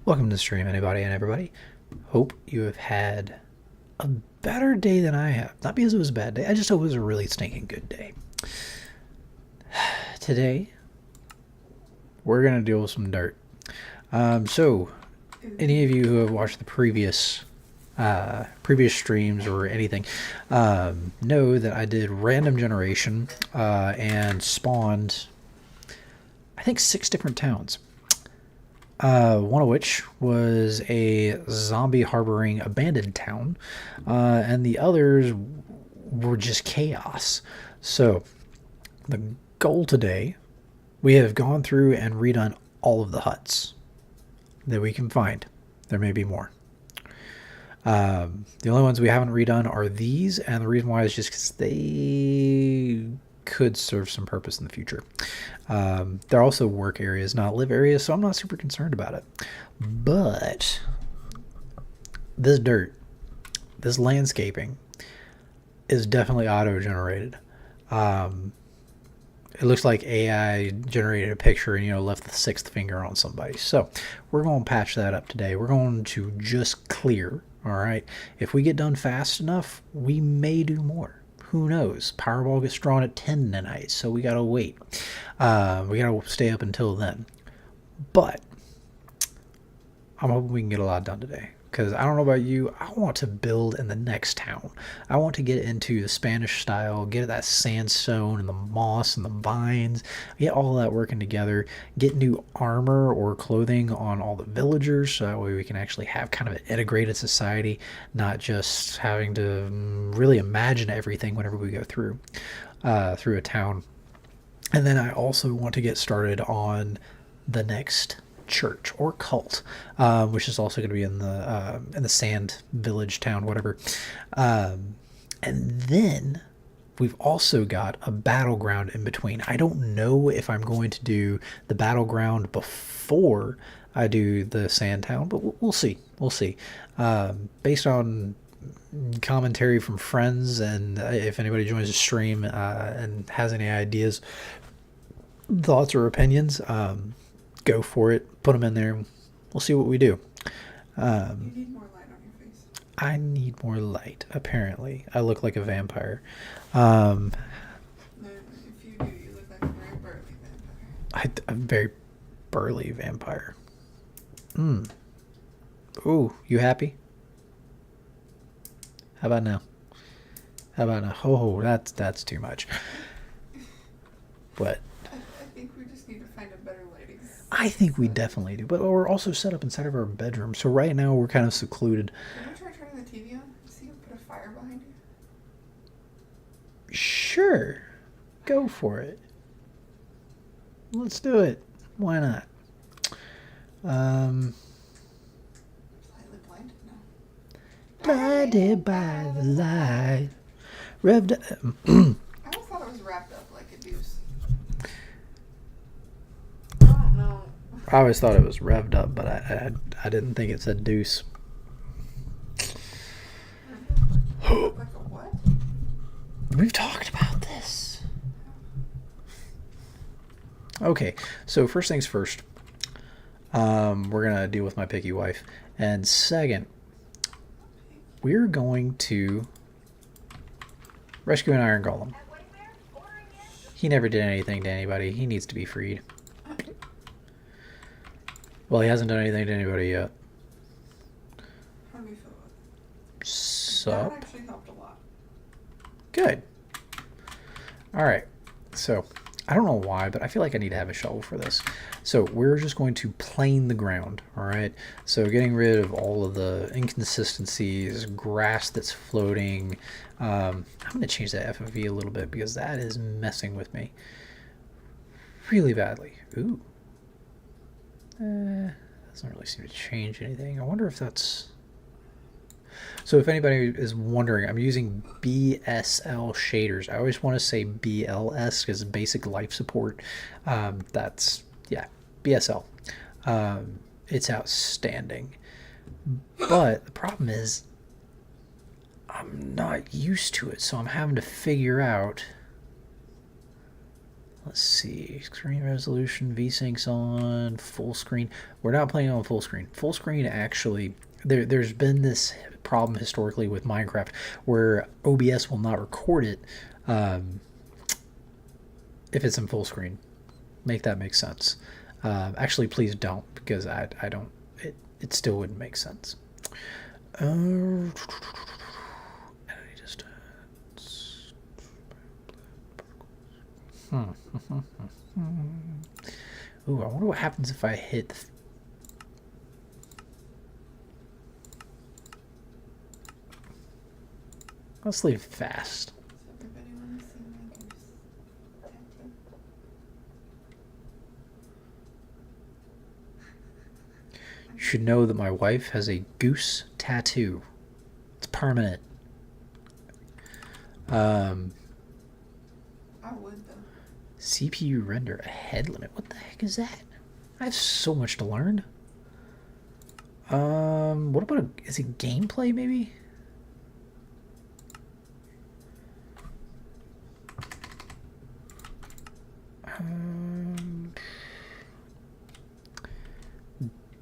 Welcome to the stream, anybody and everybody. Hope you have had a better day than I have. Not because it was a bad day, I just hope it was a really stinking good day. Today, we're going to deal with some dirt. So, any of you who have watched the previous streams or anything know that I did random generation and spawned, I think, 6 different towns. One of which was a zombie harboring abandoned town, and the others were just chaos. So, the goal today, we have gone through and redone all of the huts that we can find. There may be more. The only ones we haven't redone are these, and the reason why is just because they could serve some purpose in the future. They're also work areas, not live areas, so I'm not super concerned about it. But this dirt, this landscaping, is definitely auto-generated. It looks like AI generated a picture and, left the 6th finger on somebody. So we're going to patch that up today. We're going to just clear, all right? If we get done fast enough, we may do more. Who knows? Powerball gets drawn at 10 tonight, so we gotta wait. We gotta stay up until then. But I'm hoping we can get a lot done today. Because I don't know about you, I want to build in the next town. I want to get into the Spanish style, get that sandstone and the moss and the vines, get all of that working together, get new armor or clothing on all the villagers, so that way we can actually have kind of an integrated society, not just having to really imagine everything whenever we go through a town. And then I also want to get started on the next church or cult, which is also going to be in the sand village town, whatever. And then we've also got a battleground in between. I don't know if I'm going to do the battleground before I do the sand town, but we'll see. We'll see. Based on commentary from friends, and if anybody joins the stream and has any ideas, thoughts, or opinions, go for it. Put them in there. We'll see what we do. You need more light on your face. I need more light, apparently. I look like a vampire. No, if you do, you look like a very burly vampire. I'm a very burly vampire. Ooh, you happy? How about now? How about now? Oh, that's too much. But I think we just need to find a better lighting. I think we definitely do. But we're also set up inside of our bedroom, so right now we're kind of secluded. Can you try turning the TV on? See, put a fire behind you. Sure. Go for it. Let's do it. Why not? Slightly blinded now. Blinded by the light. Revved up. I always thought it was wrapped up like a deuce. I don't know. I always thought it was revved up, but I didn't think it said deuce. Like a what? We've talked about this. Okay, so first things first. We're going to deal with my picky wife. And second, we're going to rescue an iron golem. He never did anything to anybody. He needs to be freed. Well, he hasn't done anything to anybody yet. How do you feel about it? Sup? That actually helped a lot. Good. Alright, so I don't know why, but I feel like I need to have a shovel for this. So we're just going to plane the ground, alright? So getting rid of all of the inconsistencies, grass that's floating. I'm going to change that FOV a little bit because that is messing with me really badly. Ooh. Doesn't really seem to change anything. I wonder if that's... So if anybody is wondering, I'm using BSL shaders. I always want to say BLS because basic life support. That's, yeah, BSL. It's outstanding. But the problem is I'm not used to it, so I'm having to figure out Let's see. Screen resolution, VSync's on, full screen. We're not playing on full screen. Full screen actually, there's been this problem historically with Minecraft where OBS will not record it if it's in full screen. Make that make sense. Actually, please don't, because I don't. It still wouldn't make sense. Ooh, I wonder what happens if I hit. Let's leave fast. So everybody want to see my goose tattoo? You should know that my wife has a goose tattoo. It's permanent. I would though. CPU render a head limit. What the heck is that? I have so much to learn. What about is it gameplay maybe?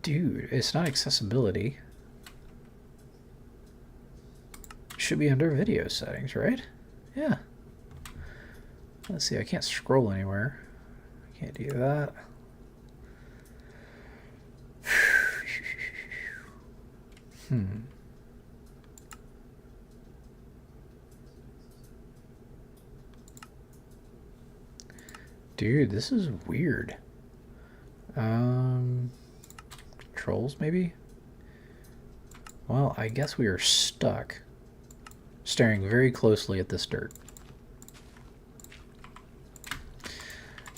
Dude, it's not accessibility. It should be under video settings, right? Yeah. Let's see, I can't scroll anywhere. Can't do that. Dude, this is weird. Controls, maybe? Well, I guess we are stuck staring very closely at this dirt.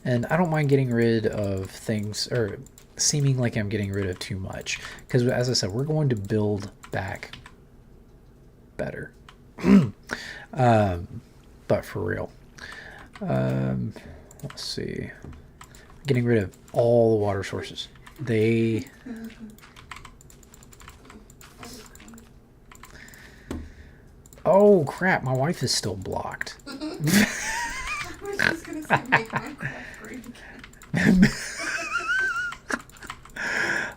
And I don't mind getting rid of things, or seeming like I'm getting rid of too much. Because as I said, we're going to build back better. But for real. Let's see. Getting rid of all the water sources. They... Oh crap, my wife is still blocked. I was just gonna say make Minecraft great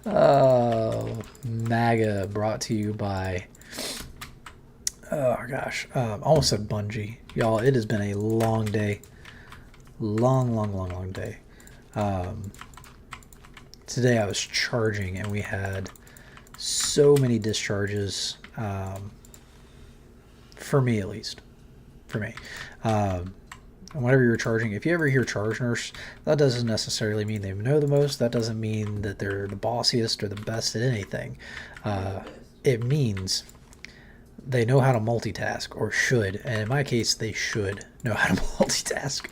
again. MAGA brought to you by... Oh gosh, almost said Bungie. Y'all, it has been a long day. Long day. Today I was charging and we had so many discharges, for me at least. For me. And whenever you're charging, if you ever hear charge nurse, that doesn't necessarily mean they know the most. That doesn't mean that they're the bossiest or the best at anything. It means they know how to multitask, or should, and in my case they should know how to multitask.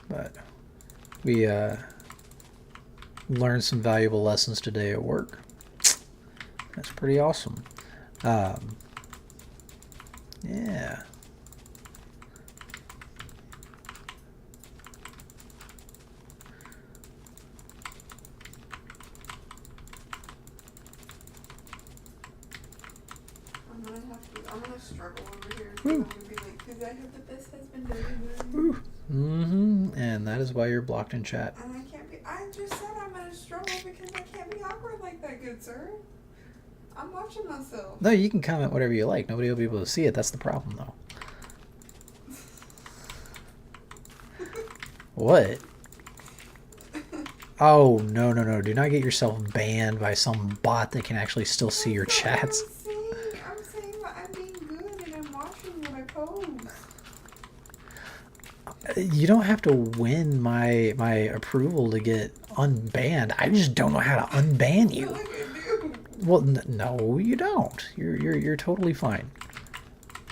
But we learned some valuable lessons today at work. That's pretty awesome. Yeah. I'm gonna struggle over here. I'm gonna be like, because I heard that this has been doing good. And that is why you're blocked in chat. And I can't be. I just said I'm gonna struggle because I can't be awkward like that, good sir. I'm watching myself. No, you can comment whatever you like. Nobody will be able to see it. That's the problem, though. What? Oh, no. Do not get yourself banned by some bot that can actually still see your chats. I'm saying that I'm being good and I'm watching what I post. You don't have to win my approval to get unbanned. I just don't know how to unban you. Like I do. Well, no, you don't. You're totally fine.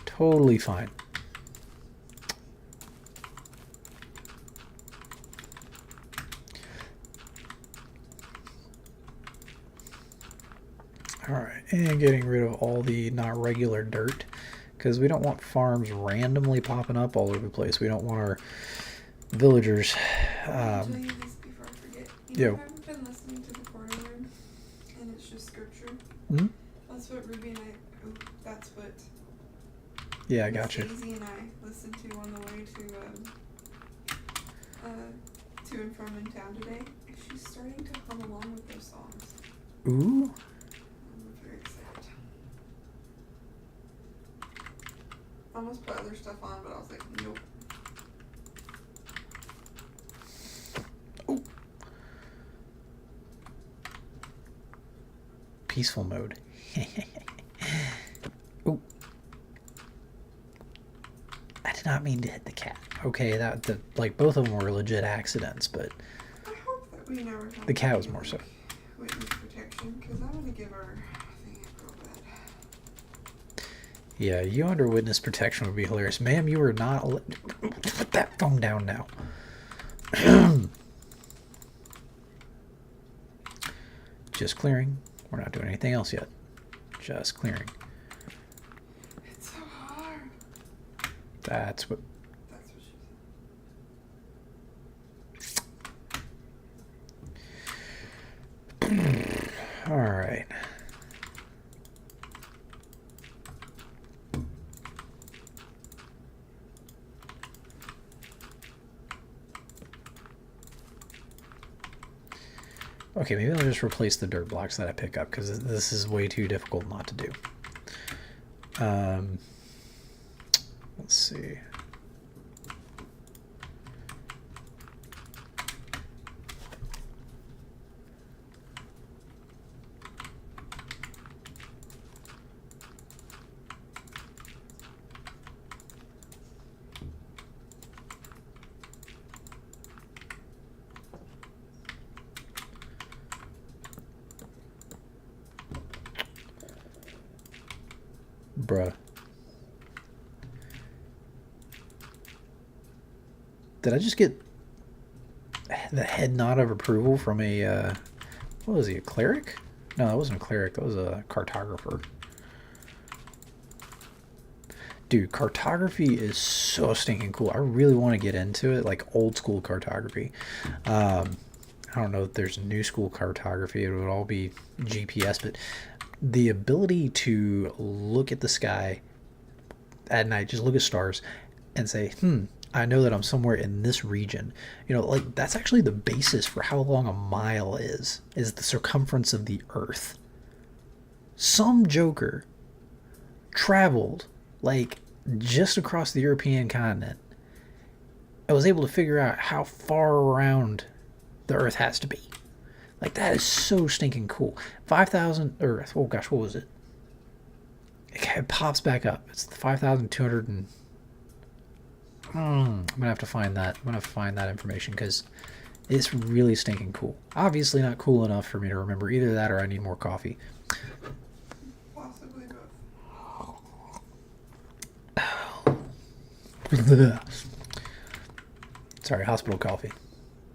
Totally fine. Alright, and getting rid of all the not regular dirt, because we don't want farms randomly popping up all over the place. We don't want our villagers... I'll tell you this before I forget. You know, I've been listening to the Corner Room, and it's just scripture. Hmm? That's what Ruby and I... that's what Yeah, I Miss got you. Daisy and I listened to on the way to and from in town today. And she's starting to hum along with those songs. Ooh. I'm very excited. I almost put other stuff on, but I was like, nope. Ooh. Peaceful mode. Ooh. I did not mean to hit the cat. Okay, like both of them were legit accidents, but I hope that we never have the cat to was do, more so. witness protection, because I'm going to give our thing a real bad. Yeah, you under witness protection would be hilarious. Ma'am, you are not... Put that phone down now. Just clearing. We're not doing anything else yet. Just clearing. It's so hard. That's what... That's what she said. All right. Okay, maybe I'll just replace the dirt blocks that I pick up because this is way too difficult not to do. Let's see. Bruh. Did I just get the head nod of approval from a, what was he, a cleric? No, that wasn't a cleric, that was a cartographer. Dude, cartography is so stinking cool. I really want to get into it, like old school cartography. I don't know if there's new school cartography, it would all be GPS, but the ability to look at the sky at night, just look at stars and say, I know that I'm somewhere in this region. You know, like that's actually the basis for how long a mile is the circumference of the earth. Some joker traveled like just across the European continent and was able to figure out how far around the earth has to be. Like that is so stinking cool. 5,000 or oh gosh, what was it? It pops back up. It's the 5,200 and I'm gonna have to find that. I'm gonna have to find that information because it's really stinking cool. Obviously not cool enough for me to remember either that or I need more coffee. Possibly both. Sorry, hospital coffee.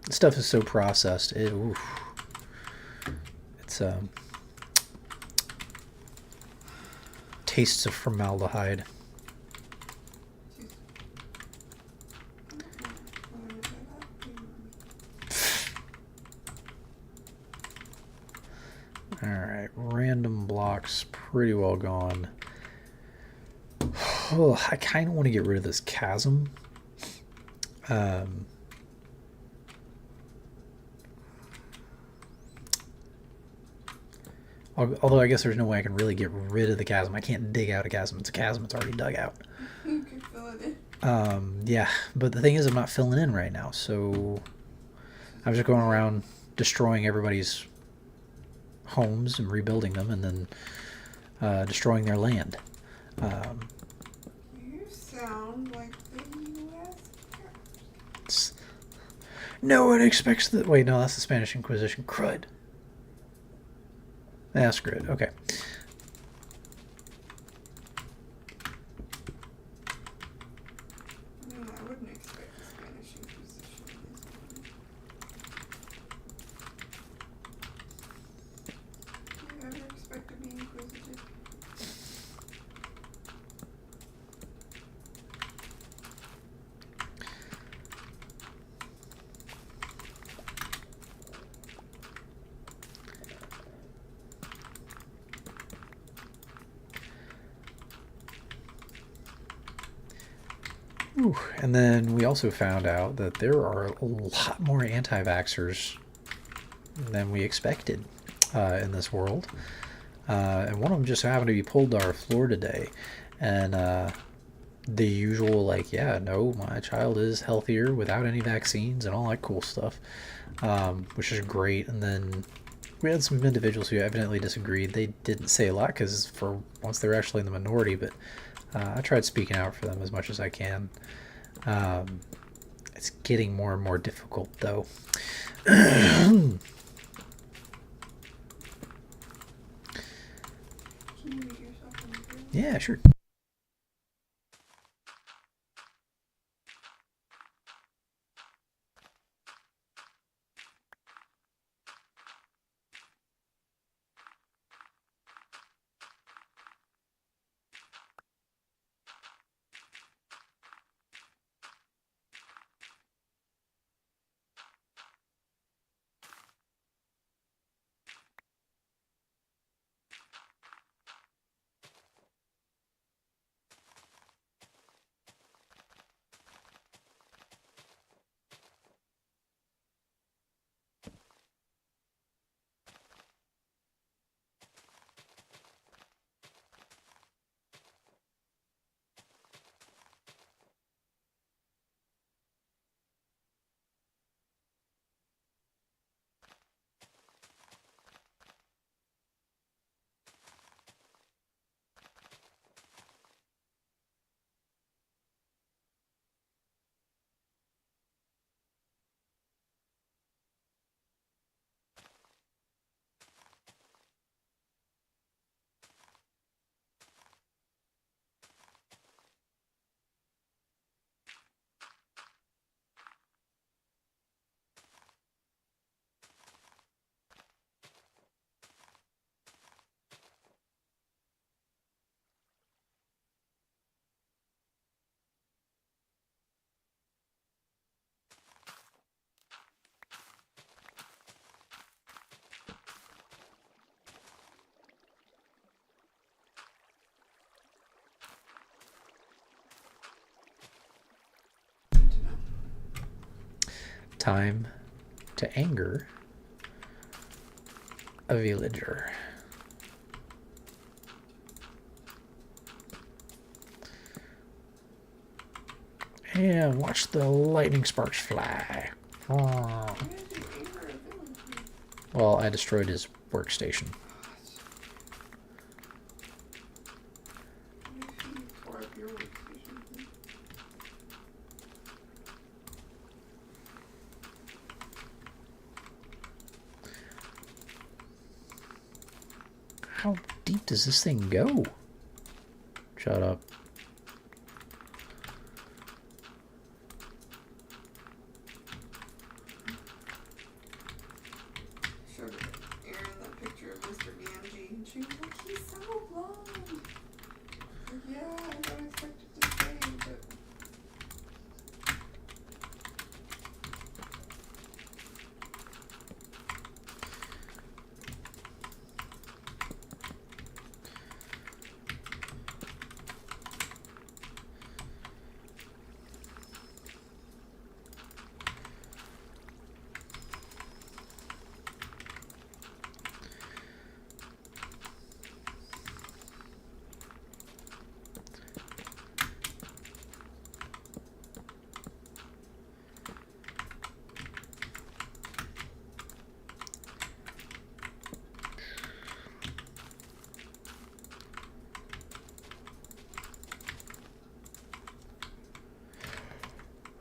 This stuff is so processed. It's tastes of formaldehyde. Alright, random blocks pretty well gone. Oh, I kind of want to get rid of this chasm. Although I guess there's no way I can really get rid of the chasm. I can't dig out a chasm. It's a chasm. It's already dug out. You can fill it in. Yeah, but the thing is I'm not filling in right now, so I'm just going around destroying everybody's homes and rebuilding them and then destroying their land. You sound like the U.S. No one expects that. Wait, no, that's the Spanish Inquisition. Crud. That's good. Okay. I wouldn't expect the Spanish Inquisition in this one. Do you ever expect to be inquisitive? Whew. And then we also found out that there are a lot more anti-vaxxers than we expected in this world. And one of them just happened to be pulled to our floor today. And the usual, like, yeah, no, my child is healthier without any vaccines and all that cool stuff, which is great. And then we had some individuals who evidently disagreed. They didn't say a lot because for once they were actually in the minority, but I tried speaking out for them as much as I can. It's getting more and more difficult, though. Can you mute yourself on the screen? Yeah, sure. Time to anger a villager. And watch the lightning sparks fly. Oh. Why did you anger a villager? Well, I destroyed his workstation. What if you tore up your workstation? How deep does this thing go? Shut up. Showed Erin that picture of Mr. Ganji, and she was like, he's so long. Like, yeah, I don't expect it to stay, but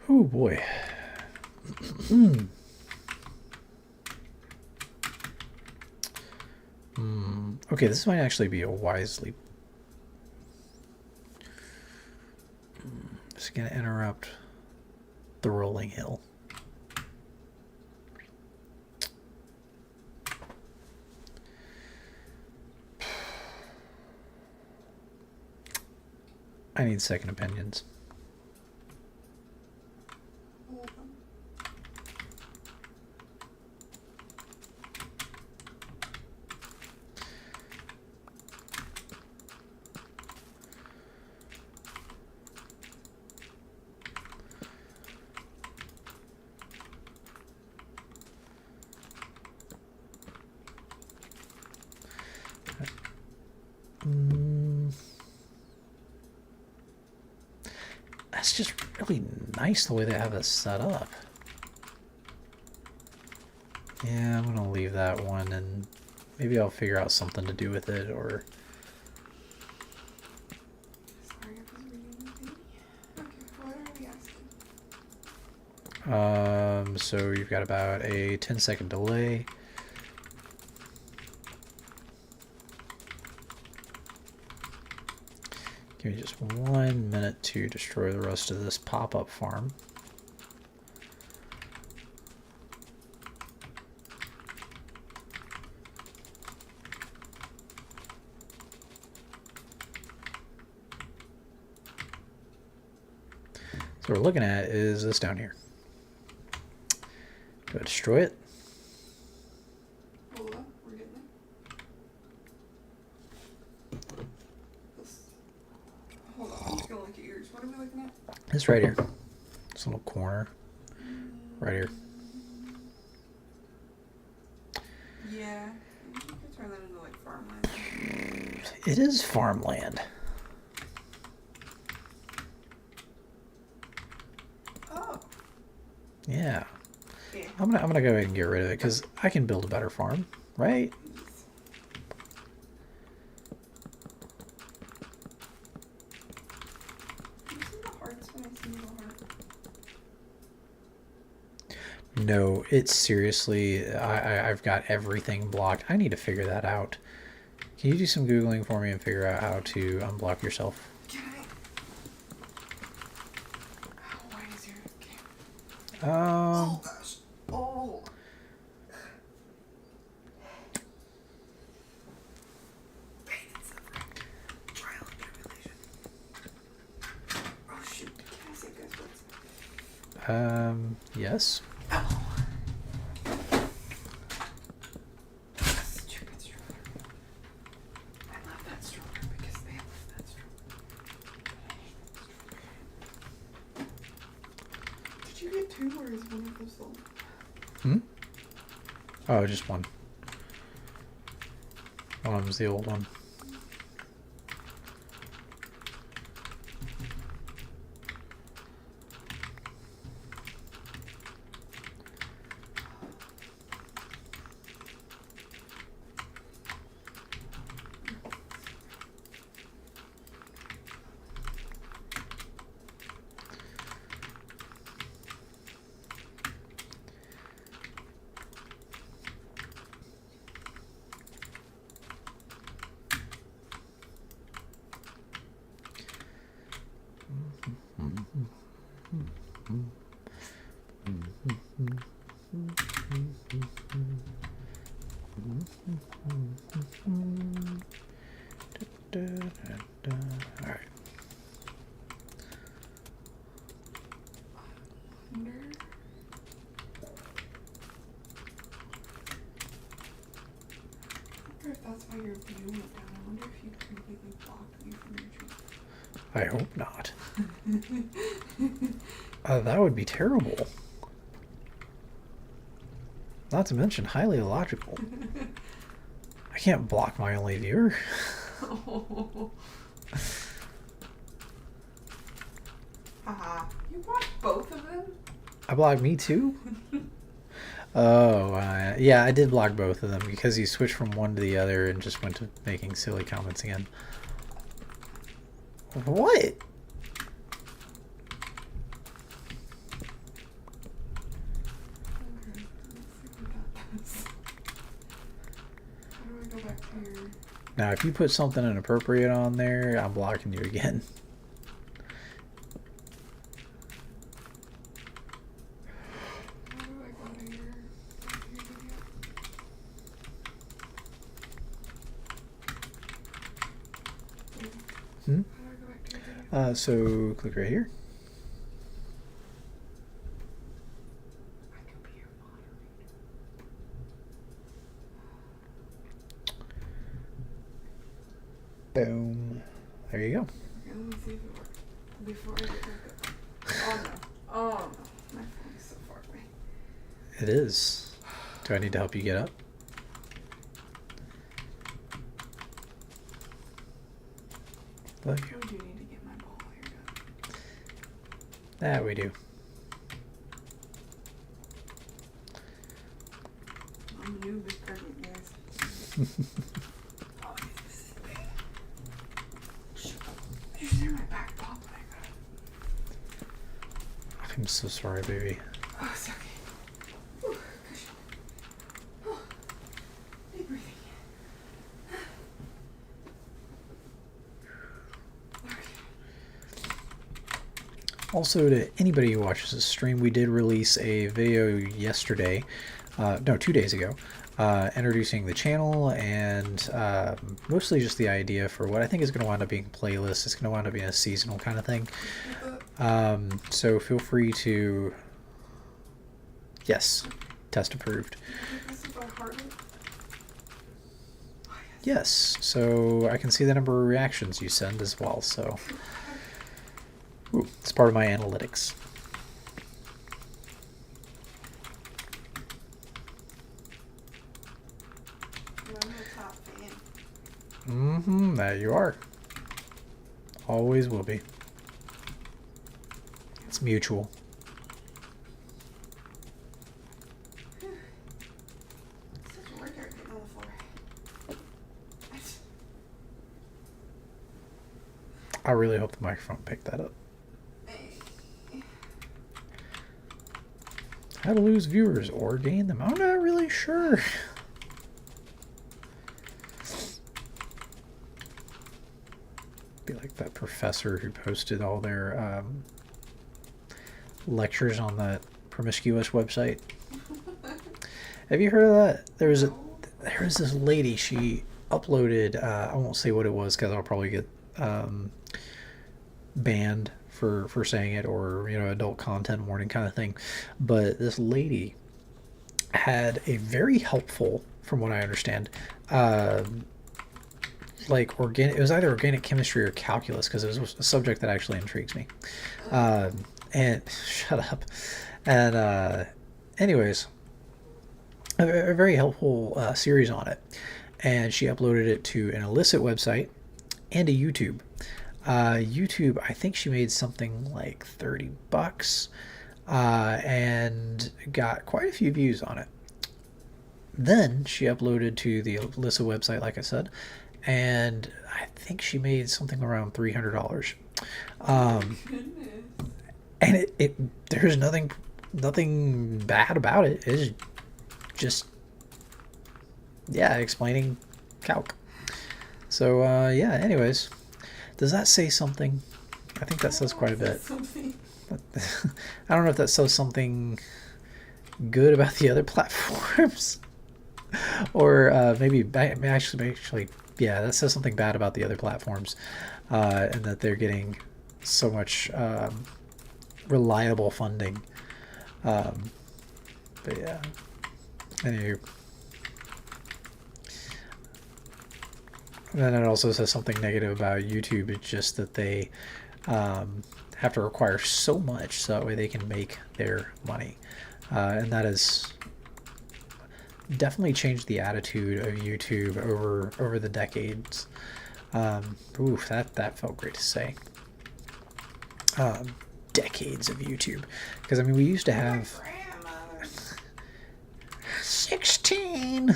Oh boy. Okay, this might actually be a wisely. Just gonna interrupt the rolling hill. I need second opinions. hold on. That's just really nice the way they have it set up. Yeah, I'm gonna leave that one, and maybe I'll figure out something to do with it, or... Sorry, I was reading the thing. Okay, what are we asking? So you've got about a 10-second delay. Give me just 1 minute to destroy the rest of this pop-up farm. So what we're looking at is this down here. Do I destroy it? Hold up, we're getting there. Hold on, I'm just gonna look at yours. What are we looking at? It's right here. This little corner. Right here. Yeah, you could turn that into like farmland. It is farmland. Oh. Yeah. Yeah. I'm gonna go ahead and get rid of it because I can build a better farm, right? You see the hearts when I see the heart? No, it's seriously, I've got everything blocked. I need to figure that out. Can you do some Googling for me and figure out how to unblock yourself? Can I? Oh, why is your camera? Um, Oh gosh. Oh. Pain and suffering. Trial and tribulation. Oh shoot. Can I say ghost words? yes. Stupid stroller. I love that stroller because they love that stroller. Did you get two or is one of those sold? Hmm? Oh, just one. One of them's the old one. Alright. Wonder. I wonder if that's why your view went down. I wonder if you completely blocked me from your tree. I hope not. That would be terrible. Not to mention highly illogical. I can't block my only viewer. Oh. Haha. You blocked both of them? I blocked me too? Oh, yeah, I did block both of them because he switched from one to the other and just went to making silly comments again. What? Okay, let's see what that does. How do I go back to your... Now, if you put something inappropriate on there, I'm blocking you again. How do I go to your video? Hmm? How do I go back to your video? So click right here. I can be your moderator. Boom. There you go. Okay, let me see if it works. Before I get back up. Oh no. Oh no. My phone is so far away. It is. Do I need to help you get up? Look. I do need to get my ball ironed up. That we do. I'm a new big pregnant, guys. Oh, this thing. Shut up. You should hear my back pop when I got it. I'm so sorry, baby. Oh, it's okay. Whew, cushion. Oh, deep breathing. Also, to anybody who watches this stream, we did release a video yesterday, no, 2 days ago, introducing the channel and mostly just the idea for what I think is going to wind up being playlists. It's going to wind up being a seasonal kind of thing. So feel free to, yes, test approved. This is by Harden. Oh, Yes, so I can see the number of reactions you send as well, so ooh, it's part of my analytics. I'm a top fan. Mm-hmm, there you are. Always will be. It's mutual. Such a workout getting on the floor. I really hope the microphone picked that up. How to lose viewers or gain them? I'm not really sure. Be like that professor who posted all their lectures on that promiscuous website. Have you heard of that? There was this lady. She uploaded. I won't say what it was because I'll probably get banned for saying it, or adult content warning kind of thing. But this lady had a very helpful, from what I understand, like organic. It was either organic chemistry or calculus, because it was a subject that actually intrigues me. And shut up. And anyways, a very helpful series on it, and she uploaded it to an illicit website and a YouTube. YouTube, I think she made something like $30, and got quite a few views on it. Then she uploaded to the illicit website, like I said, and I think she made something around $300. And there's nothing bad about it. It's just, yeah, explaining calc. So yeah, anyways, does that say something? I think that says quite a bit. I don't know if that says something good about the other platforms, or maybe actually, yeah, that says something bad about the other platforms, and that they're getting so much reliable funding. But yeah, anyway. Then it also says something negative about YouTube. It's just that they have to require so much so that way they can make their money. And that has definitely changed the attitude of YouTube over the decades. Oof, that felt great to say. Decades of YouTube. Because, I mean, we used to have 16.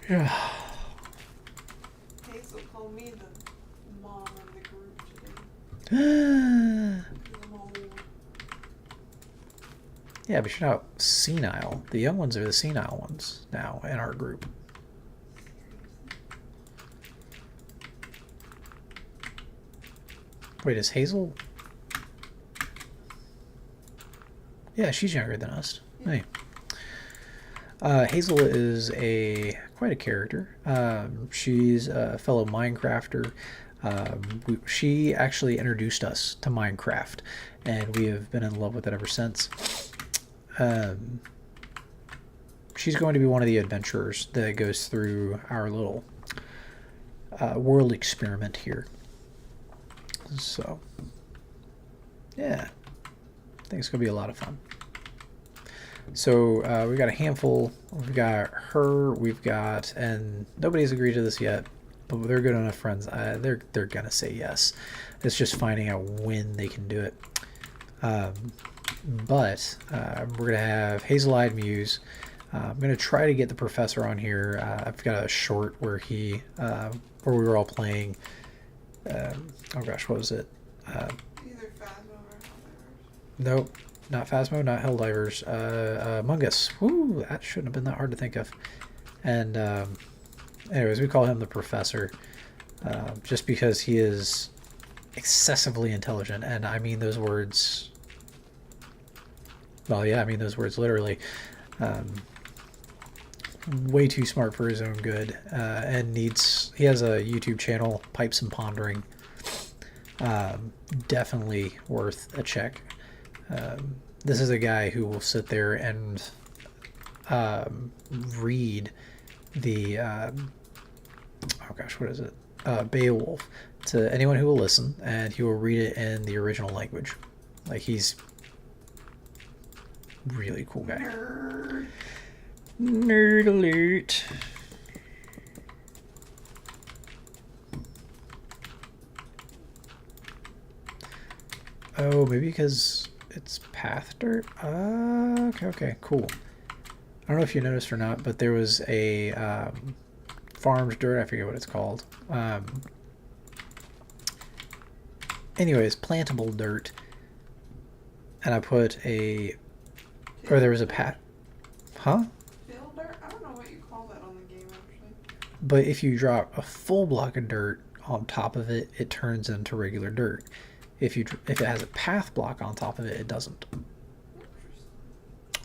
Yeah. Hazel called me the mom of the group today. Yeah, but you're not senile. The young ones are the senile ones now in our group. Wait, is Hazel? Yeah, she's younger than us. Yeah. Hey. Hazel is quite a character. She's a fellow Minecrafter. She actually introduced us to Minecraft, and we have been in love with it ever since. She's going to be one of the adventurers that goes through our little world experiment here. So, yeah, I think it's going to be a lot of fun. So we've got a handful. We've got her. We've got, and nobody's agreed to this yet. but they're good enough friends. They're gonna say yes. It's just finding out when they can do it. But we're gonna have Hazel-eyed Muse. I'm gonna try to get the professor on here. I've got a short where where we were all playing. Oh gosh, what was it? Either Phasmo or Helldivers. Nope, not Phasmo, not Helldivers. Among Us. Woo, that shouldn't have been that hard to think of. And anyways, we call him the professor, just because he is excessively intelligent, and I mean those words. Well, yeah, I mean those words literally. Way too smart for his own good, and he has a YouTube channel, Pipes and Pondering. Definitely worth a check. This is a guy who will sit there and read the oh gosh, what is it? Beowulf to anyone who will listen, and he will read it in the original language. Like, he's really cool guy. Nerd. Nerd alert. Oh, maybe because it's path dirt? Okay, cool. I don't know if you noticed or not, but there was a farmed dirt. I forget what it's called. Anyways, plantable dirt. And I put or there was a path. Huh? Field dirt? I don't know what you call that on the game, actually. But if you drop a full block of dirt on top of it, it turns into regular dirt. If it has a path block on top of it, it doesn't.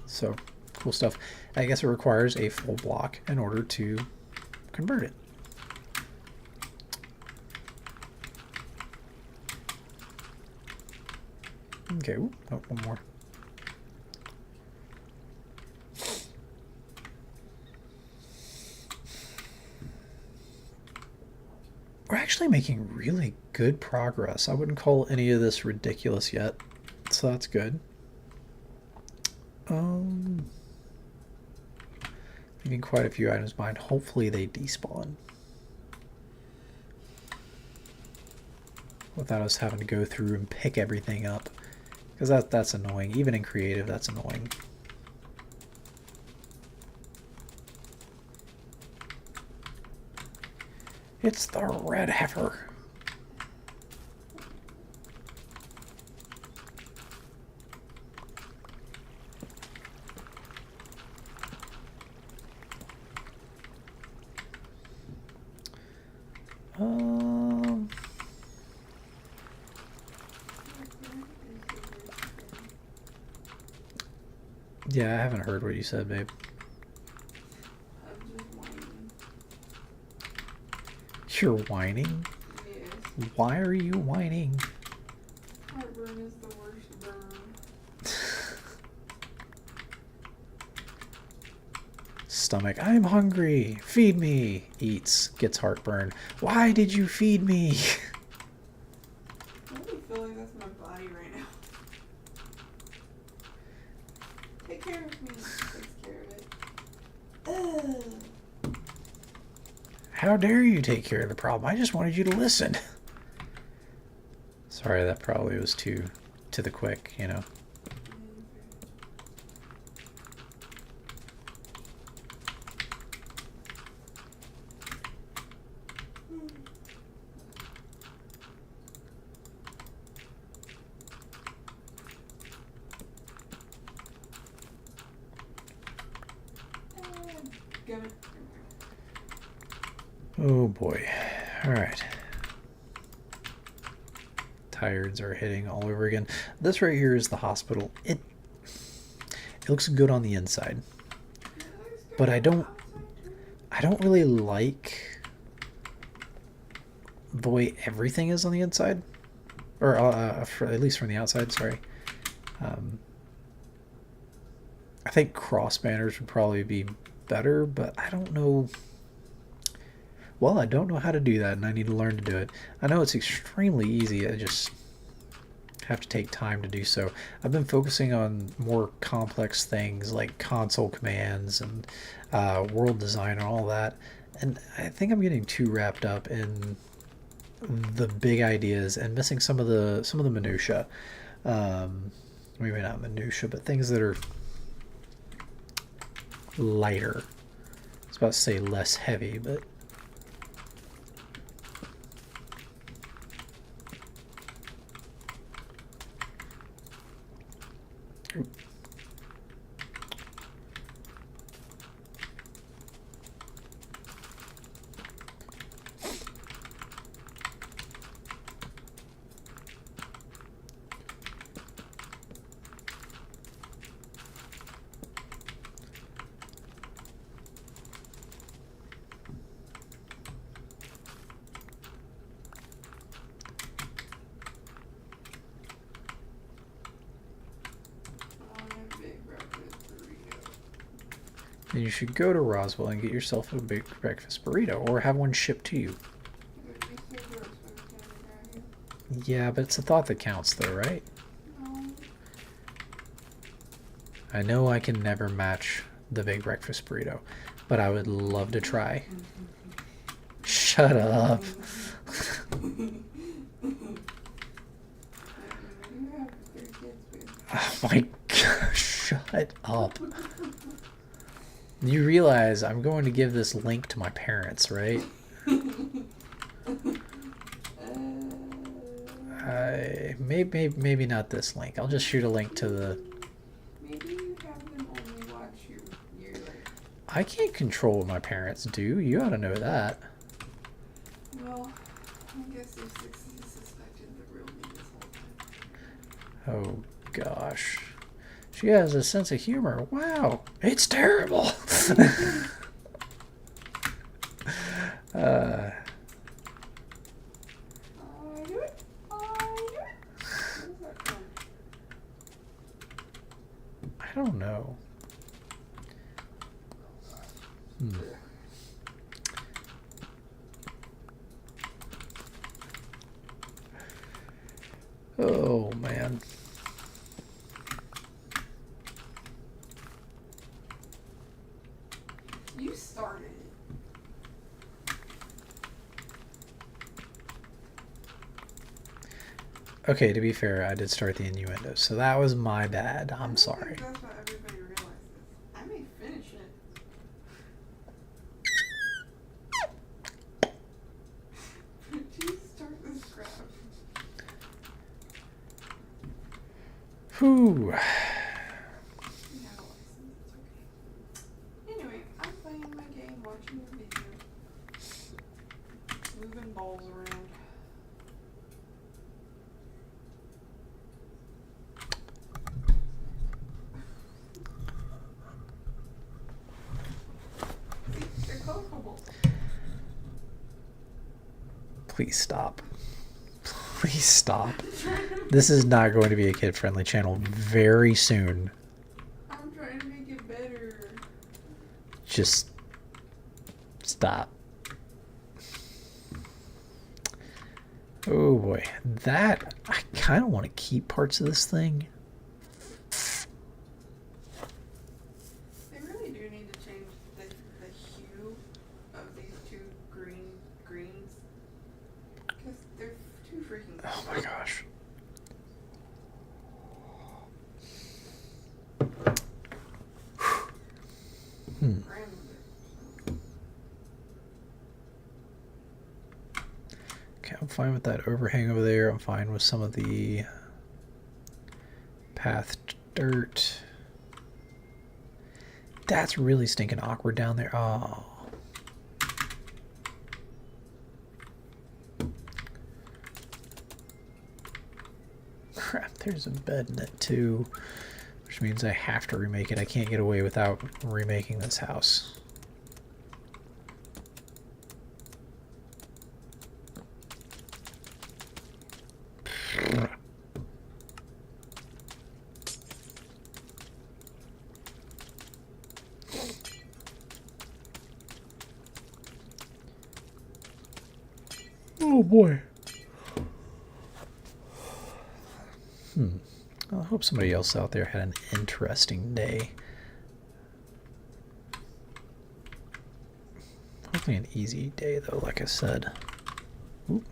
So, cool stuff. I guess it requires a full block in order to convert it. Okay, oh, one more. We're actually making really good progress. I wouldn't call any of this ridiculous yet, so that's good. Leaving quite a few items behind. Hopefully they despawn without us having to go through and pick everything up, because that's annoying. Even in creative, that's annoying. It's the red heifer. Yeah, I haven't heard what you said, babe. I'm just whining. You're whining? Yes. Why are you whining? Heartburn is the worst burn. Stomach. I'm hungry. Feed me. Eats. Gets heartburn. Why did you feed me? I really feel like that's my body right now. Take care of me. Takes care of it. Ugh. How dare you take care of the problem? I just wanted you to listen. Sorry, that probably was too to the quick, you know. Oh boy. Alright. Tireds are hitting all over again. This right here is the hospital. It looks good on the inside. But I don't really like the way everything is on the inside. Or at least from the outside, sorry. I think cross banners would probably be better, but I don't know. Well, I don't know how to do that, and I need to learn to do it. I know it's extremely easy. I just have to take time to do so. I've been focusing on more complex things like console commands and world design and all that, And I think I'm getting too wrapped up in the big ideas and missing some of the minutia. Maybe not minutia, but things that are lighter. I was about to say less heavy, but Big breakfast burrito. then you should go to Roswell and get yourself a big breakfast burrito or have one shipped to you. It would be so gross when it's down Yeah, but it's a thought that counts, though, right? No. I know I can never match the big breakfast burrito, but I would love to try. Shut up. You have 3 kids with. Oh my gosh, shut up. You realize I'm going to give this link to my parents, right? Maybe not this link. I'll just shoot a link to the... Maybe you have them only watch your like. I can't control what my parents do. You ought to know that. Well, I guess if 60 suspected the real me this whole time. Oh gosh. She has a sense of humor. Wow. It's terrible. uh, I do it. I do it. Where's that from? I don't know. Hmm. Oh man. You started it. Okay, to be fair, I did start the innuendo, so that was my bad. I I'm don't sorry. think that's what everybody realizes. I may finish it. But you start this crap. Whew. You have a license, it's okay. Anyway, I'm playing my game, watching the video. Moving balls around. See, they're colorful. Please stop. Please stop. This is not going to be a kid-friendly channel very soon. I'm trying to make it better. Just stop. Oh boy. That, I kind of want to keep parts of this thing. They really do need to change the hue of these two greens. Because they're too freaking Oh my gosh. grandmother. Okay, I'm fine with that overhang over there. I'm fine with some of the path dirt. That's really stinking awkward down there. Oh. Crap, there's a bed in it too, which means I have to remake it. I can't get away without remaking this house. Oh boy. I hope somebody else out there had an interesting day. definitely an easy day though, like I said. Oop.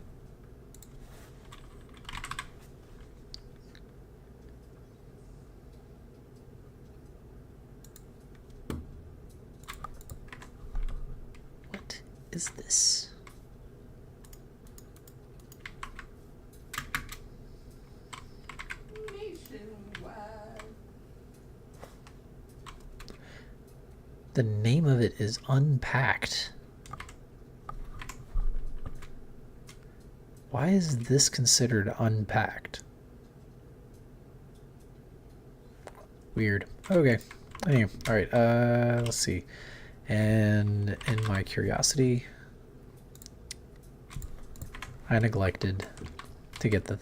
What is this? Nationwide. The name of it is Unpacked. Why is this considered unpacked? Weird. Okay. Anyway, all right. Let's see. And in my curiosity, I neglected to get the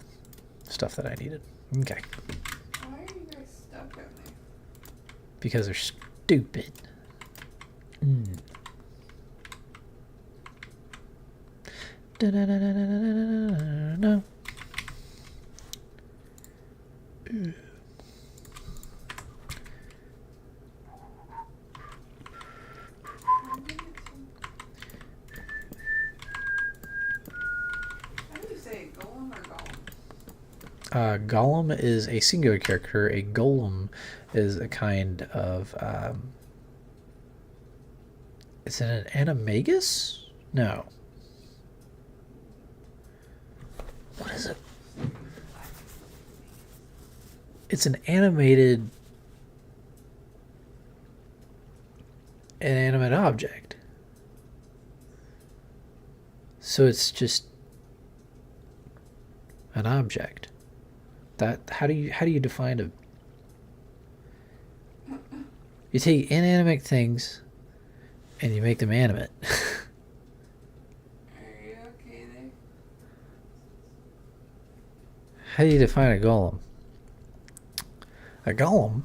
stuff that I needed. Okay. Why are you guys stuck down there? Because they're stupid. No. How do you say it? Golem or golem? Golem is a singular character. A golem is a kind of. Is it an animagus? No. What is it? It's an animated. Inanimate object. So it's just an object. That how do you define a? You take inanimate things and you make them animate. Are you okay there? How do you define a golem? A golem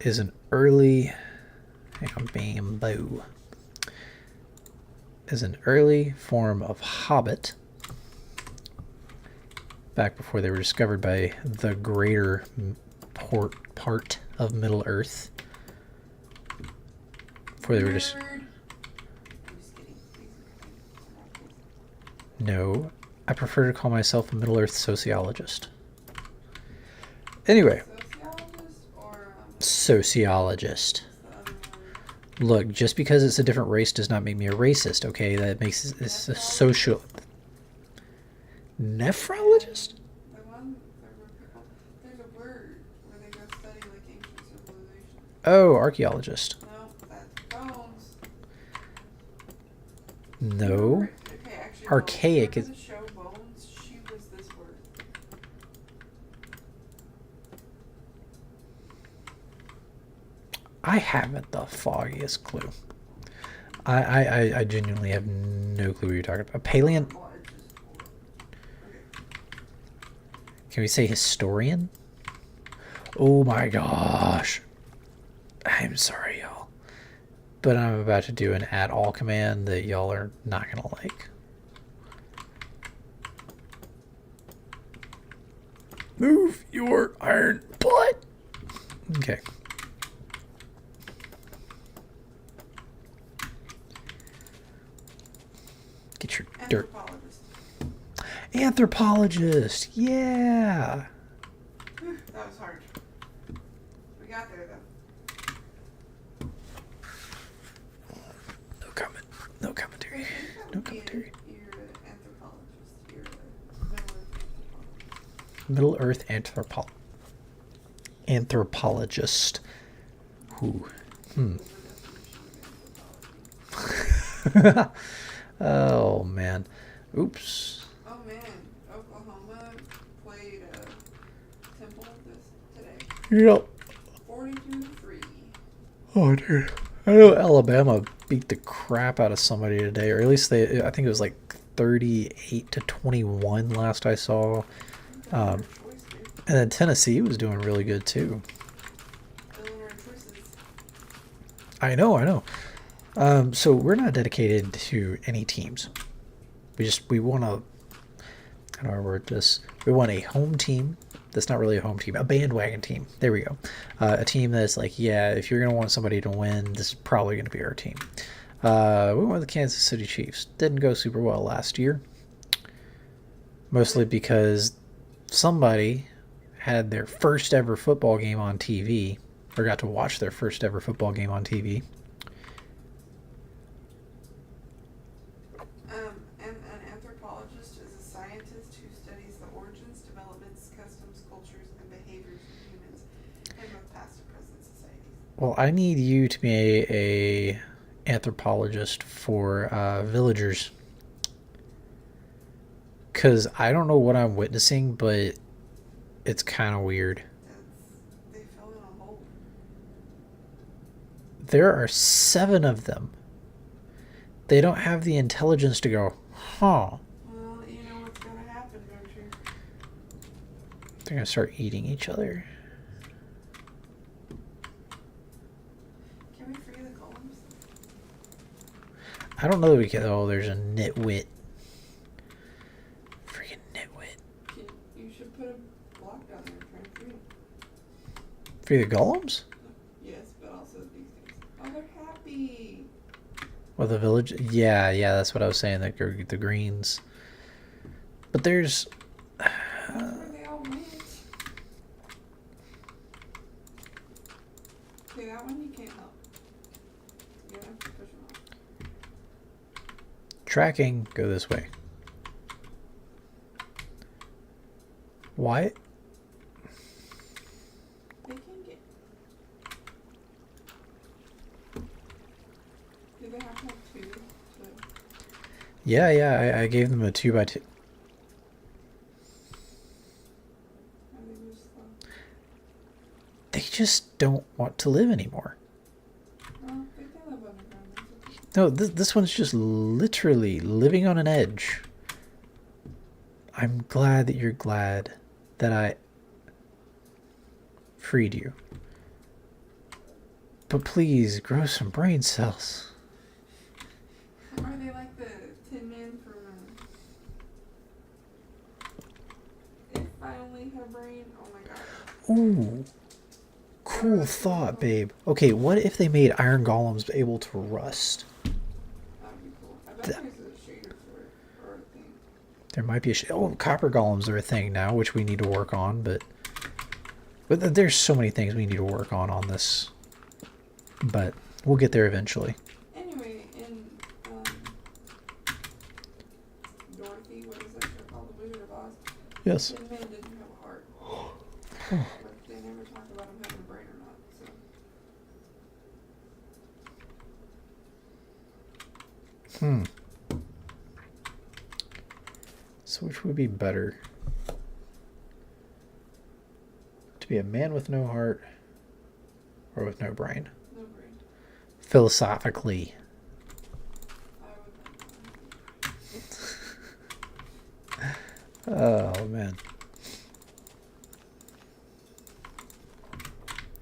is an early bamboo. Is an early form of hobbit back before they were discovered by the greater part of Middle Earth. Before they were just. Nerd. I'm just kidding. Please. No, I prefer to call myself a Middle Earth sociologist. Anyway, Sociologist or sociologist. the other one? Look, just because it's a different race does not make me a racist, okay? That makes it a social. Nephrologist? The one where people, there's a word where they go study like ancient civilization. Oh, archaeologist. No, that's bones. No. Okay, actually, Archaic remember is- the show Bones? She was this word. I haven't the foggiest clue. I genuinely have no clue what you're talking about. Paleo. Oh, I just pulled it. Okay. Can we say historian? Oh my gosh. I'm sorry, y'all. But I'm about to do an at all command that y'all are not going to like. Move your iron butt. Okay. Get your dirt. Anthropologist. Anthropologist. Yeah. Whew, that was hard. We got there though. No comment. No commentary. No commentary. You're an anthropologist. You're a Middle Earth anthropologist. Who? Oh man. Oops. Oh man, Oklahoma played Temple today. Yep. 42-3. Oh dude. I know Alabama beat the crap out of somebody today, or at least I think it was like 38-21 last I saw. And then Tennessee was doing really good too. I know. So we're not dedicated to any teams. We want to how do I word this? We want a home team. That's not really a home team, a bandwagon team. There we go. A team that's like, yeah, if you're gonna want somebody to win, this is probably gonna be our team. We went with the Kansas City Chiefs. Didn't go super well last year, mostly because somebody had their first ever football game on TV, or got to watch their first ever football game on TV. An anthropologist is a scientist who studies the origins, developments, customs, cultures, and behaviors of humans in both past and present societies. Well, I need you to be a anthropologist for villagers, because I don't know what I'm witnessing, but it's kind of weird. They fell in a hole. There are 7 of them. They don't have the intelligence to go, huh. Well, you know what's gonna happen, don't you? They're going to start eating each other. Can we free the golems? I don't know that we can. Oh, there's a nitwit. Freaking nitwit. You should put a block down there and try and free them. Free the golems? Yes, but also these things. Oh, they're happy. Well, the village. Yeah, that's what I was saying. The greens. But there's. That's where they all went. Okay, that one you can't help. You're gonna have to push them off. Tracking. Go this way. Why? They can get. Do they have to have 2 to? Yeah. I gave them a 2x2. Are they just slow? They just don't want to live anymore. Well, they can live underground. That's okay. No, this one's just literally living on an edge. I'm glad that you're glad that I freed you. But please, grow some brain cells. Are they like the Tin Man from If I Only Had a Brain? Oh my god. Ooh. Cool thought, babe. Okay, what if they made iron golems able to rust? That'd be cool. I bet there's a shader for it, or a thing. There might be copper golems are a thing now, which we need to work on, but there's so many things we need to work on this. But we'll get there eventually. Anyway, in Dorothy, what is that show called? The Wizard of Oz? Yes. Tin Man didn't have a heart. But they never talk about him having a brain or not, so. So which would be better? To be a man with no heart or with no brain? No brain. Philosophically. I would not. Oh, man.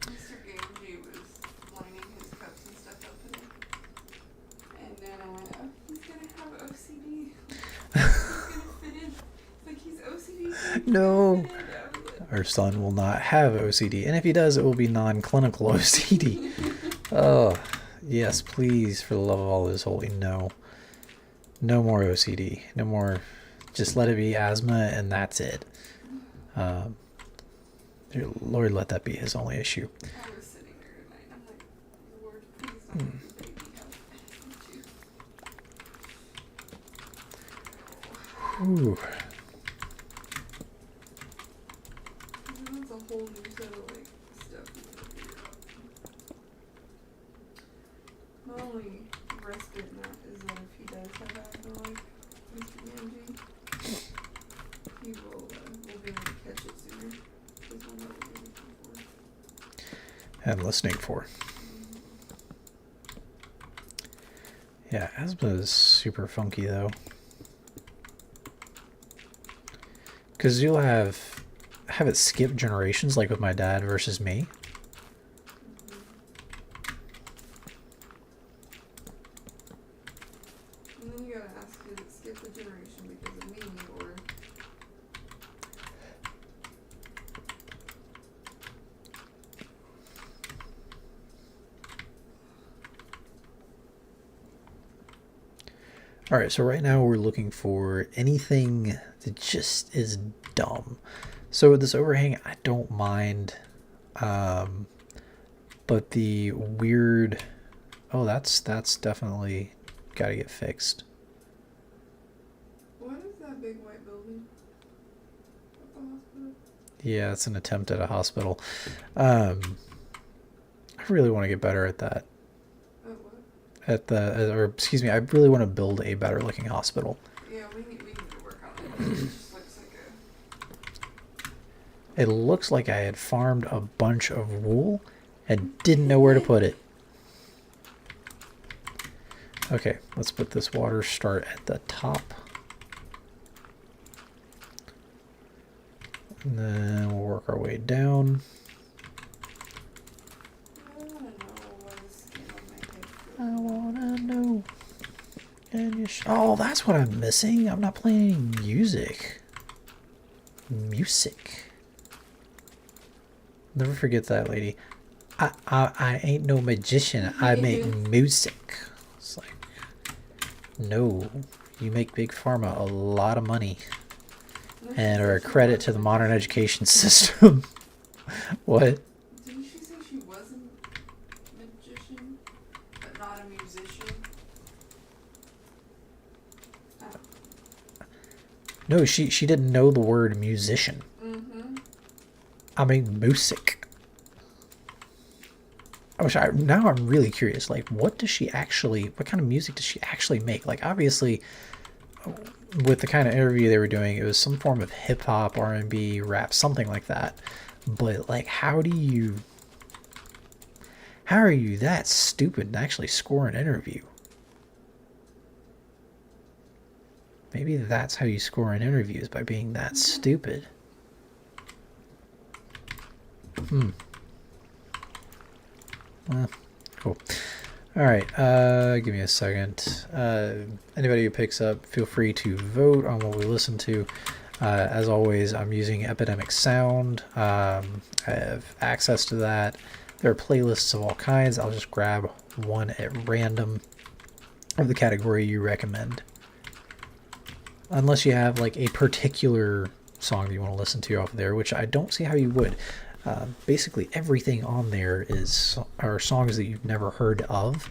Mr. Gamgee was lining his cups and stuff up today. And then I went, oh, he's gonna have OCD. He's gonna fit in. It's like he's OCD. So he's No. gonna fit in. I was like, Our son will not have OCD. And if he does, it will be non-clinical OCD. Oh, yes, please, for the love of all that is holy, no. No more OCD. No more. Just let it be asthma, and that's it. Dear Lord, let that be his only issue. I was sitting there tonight. I'm like, Lord, please don't let the baby have it too. Ooh. That's a whole new set of like stuff you gotta figure out. My only respite in that is that if he does have asthma like Mr. Gamgee, he will be able to catch it sooner. Because we'll know what we're looking for. And listening for. Yeah, asthma is super funky, though. Because you'll have it skip generations, like with my dad versus me. And then you gotta ask, did it skip the generation because of me, or All right, so right now we're looking for anything that just is dumb. So with this overhang, I don't mind, um, but the weird. Oh, that's definitely got to get fixed. What is that big white building at the hospital? Yeah, it's an attempt at a hospital. Um, I really want to get better at that. Oh, what? At the, or excuse me, I really want to build a better looking hospital. Yeah, we need to work on it. It just looks like It looks like I had farmed a bunch of wool and didn't know where to put it. Okay, let's put this water start at the top. And then we'll work our way down. I wanna know what the skin on my head feels I like. wanna know. And you oh, that's what I'm missing. I'm not playing any music. Music. Never forget that, lady. I ain't no magician. I make music. It's like, no, you make Big Pharma a lot of money No, she and are a said she credit was to the a modern magician. education system. What? Didn't she say she was a magician, but not a musician? No, she didn't know the word musician. Mm-hmm. I mean music. Now I'm really curious. Like, what does she actually? What kind of music does she actually make? Like, obviously, with the kind of interview they were doing, it was some form of hip hop, R&B, rap, something like that. But like, how are you that stupid to actually score an interview? Maybe that's how you score an interview, is by being that stupid. Cool. All right, give me a second. Anybody who picks up, feel free to vote on what we listen to. As always, I'm using Epidemic Sound. I have access to that. There are playlists of all kinds. I'll just grab one at random of the category you recommend. Unless you have like a particular song that you want to listen to off there, which I don't see how you would. Basically, everything on there are songs that you've never heard of,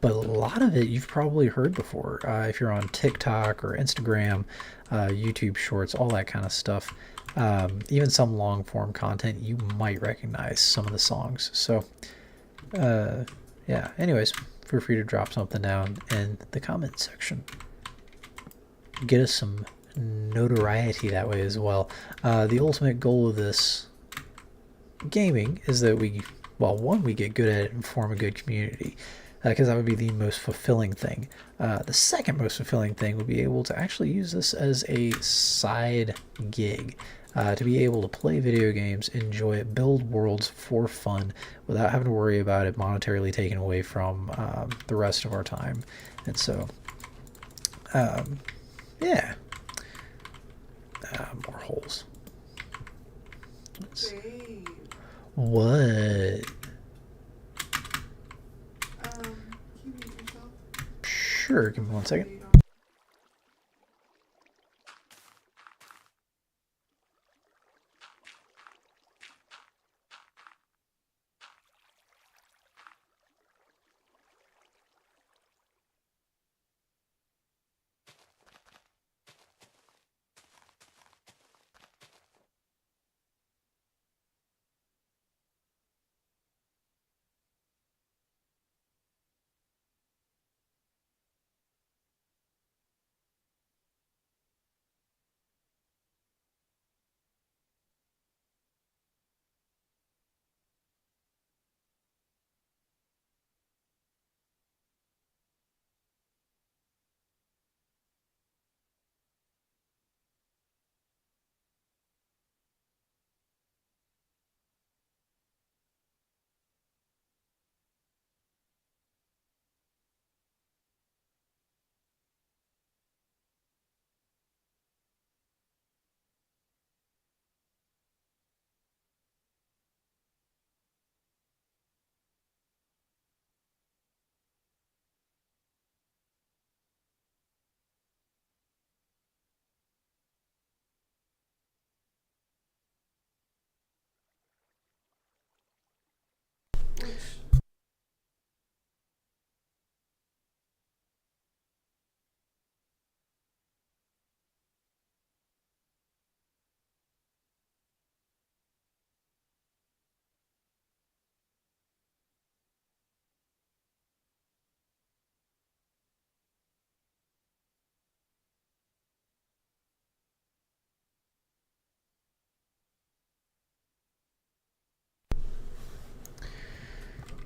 but a lot of it you've probably heard before. If you're on TikTok or Instagram, YouTube Shorts, all that kind of stuff, even some long form content, you might recognize some of the songs. So, yeah. Anyways, feel free to drop something down in the comment section. Get us some notoriety that way as well. The ultimate goal of this gaming is that we get good at it and form a good community, because that would be the most fulfilling thing. The second most fulfilling thing would be able to actually use this as a side gig, to be able to play video games, enjoy it, build worlds for fun without having to worry about it monetarily taken away from the rest of our time. And so, yeah. More holes. Babe. What? Can you mute yourself? Sure, give me one second. You don't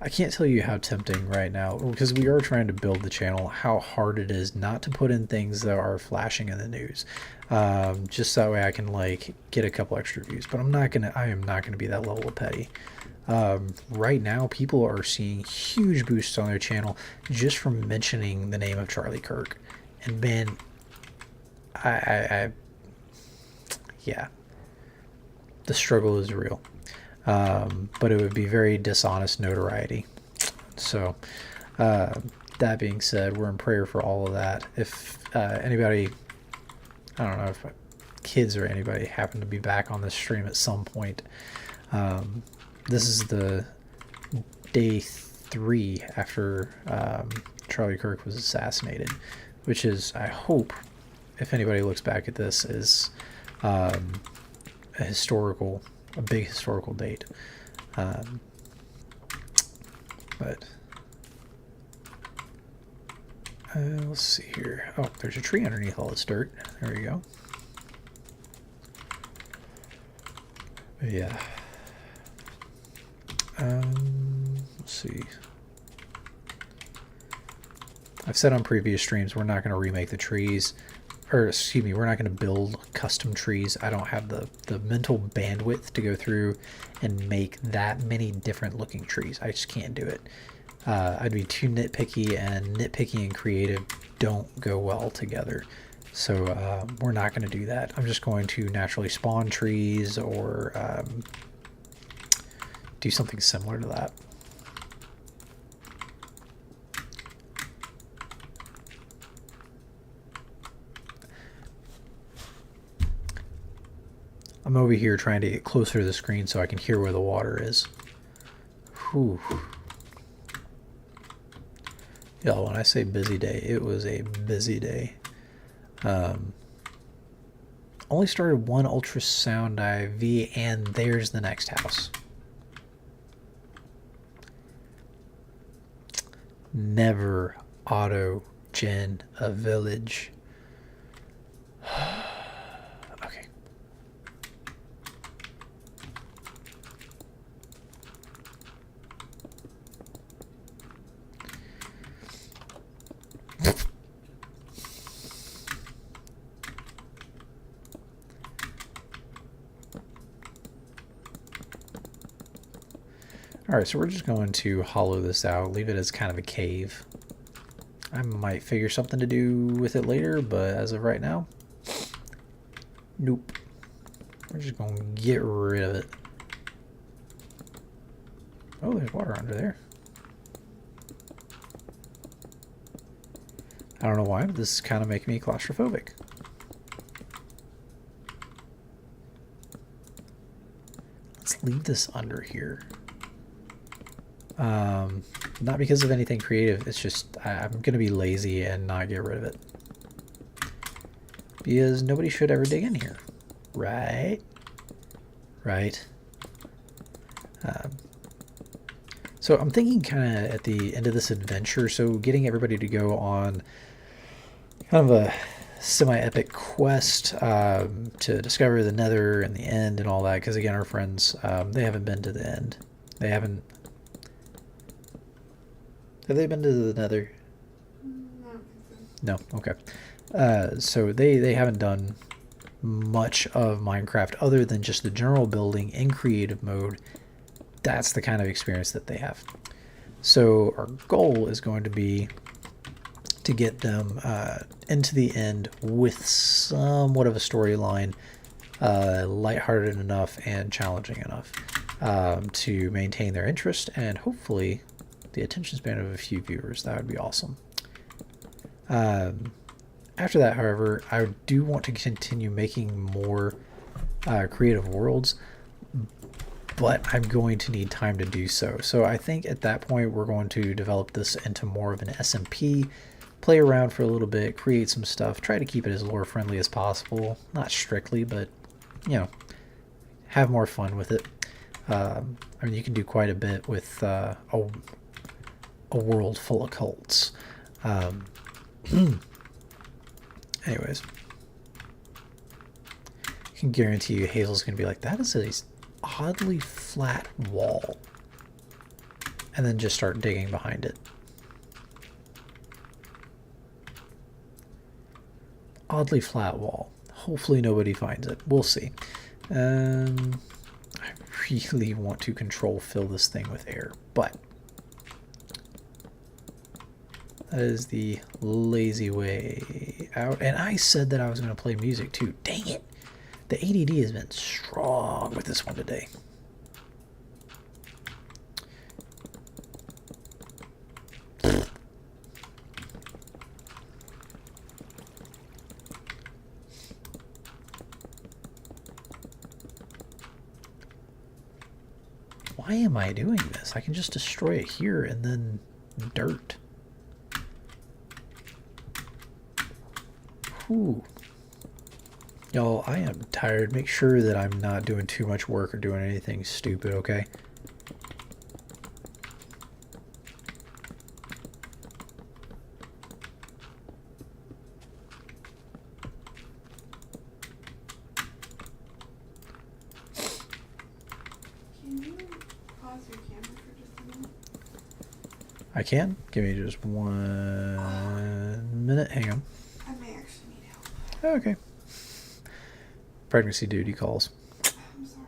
I can't tell you how tempting right now, because we are trying to build the channel, how hard it is not to put in things that are flashing in the news. Just that way I can like get a couple extra views. But I am not gonna be that level of petty. Right now people are seeing huge boosts on their channel just from mentioning the name of Charlie Kirk. And man, yeah, the struggle is real. But it would be very dishonest notoriety. So, that being said, we're in prayer for all of that. If anybody, I don't know if kids or anybody happen to be back on this stream at some point, this is the day 3 after Charlie Kirk was assassinated, which is, I hope, if anybody looks back at this, is a big historical date. But let's see here. Oh, there's a tree underneath all this dirt. There we go. But yeah. Let's see. I've said on previous streams we're not going to remake the trees. Or excuse me, we're not going to build custom trees. I don't have the mental bandwidth to go through and make that many different looking trees. I just can't do it. I'd be too nitpicky, and nitpicky and creative don't go well together. So we're not going to do that. I'm just going to naturally spawn trees or do something similar to that. I'm over here trying to get closer to the screen so I can hear where the water is. Whew. Yeah, when I say busy day, it was a busy day. Only started one ultrasound IV, and there's the next house. Never auto-gen a village. Okay. Alright, so we're just going to hollow this out, leave it as kind of a cave. I might figure something to do with it later, but as of right now, nope. We're just going to get rid of it. Oh, there's water under there. I don't know why, but this is kind of making me claustrophobic. Let's leave this under here. Not because of anything creative, it's just I'm gonna be lazy and not get rid of it. Because nobody should ever dig in here. Right? Right. So I'm thinking kind of at the end of this adventure, so getting everybody to go on kind of a semi-epic quest to discover the Nether and the end and all that, because again, our friends, they haven't been to the end. They haven't... Have they been to the Nether? No, okay. So they haven't done much of Minecraft other than just the general building in creative mode. That's the kind of experience that they have. So our goal is going to be to get them into the end with somewhat of a storyline, lighthearted enough and challenging enough to maintain their interest and hopefully the attention span of a few viewers. That would be awesome. After that, however, I do want to continue making more creative worlds, but I'm going to need time to do so. So I think at that point we're going to develop this into more of an SMP, play around for a little bit, create some stuff, try to keep it as lore friendly as possible. Not strictly, but you know, have more fun with it. I mean, you can do quite a bit with a world full of cults. Anyways, I can guarantee you Hazel's gonna be like, that is a oddly flat wall. and then just start digging behind it. Oddly flat wall. Hopefully nobody finds it. We'll see. I really want to control fill this thing with air, but that is the lazy way out. And I said that I was going to play music too. Dang it. The ADD has been strong with this one today. Why am I doing this? I can just destroy it here and then dirt. Whew. Y'all, I am tired. Make sure that I'm not doing too much work or doing anything stupid, okay? Can you pause your camera for just a minute? I can? Give me just 1 minute. Hang on. I may actually need help. Okay. Pregnancy duty calls. I'm sorry.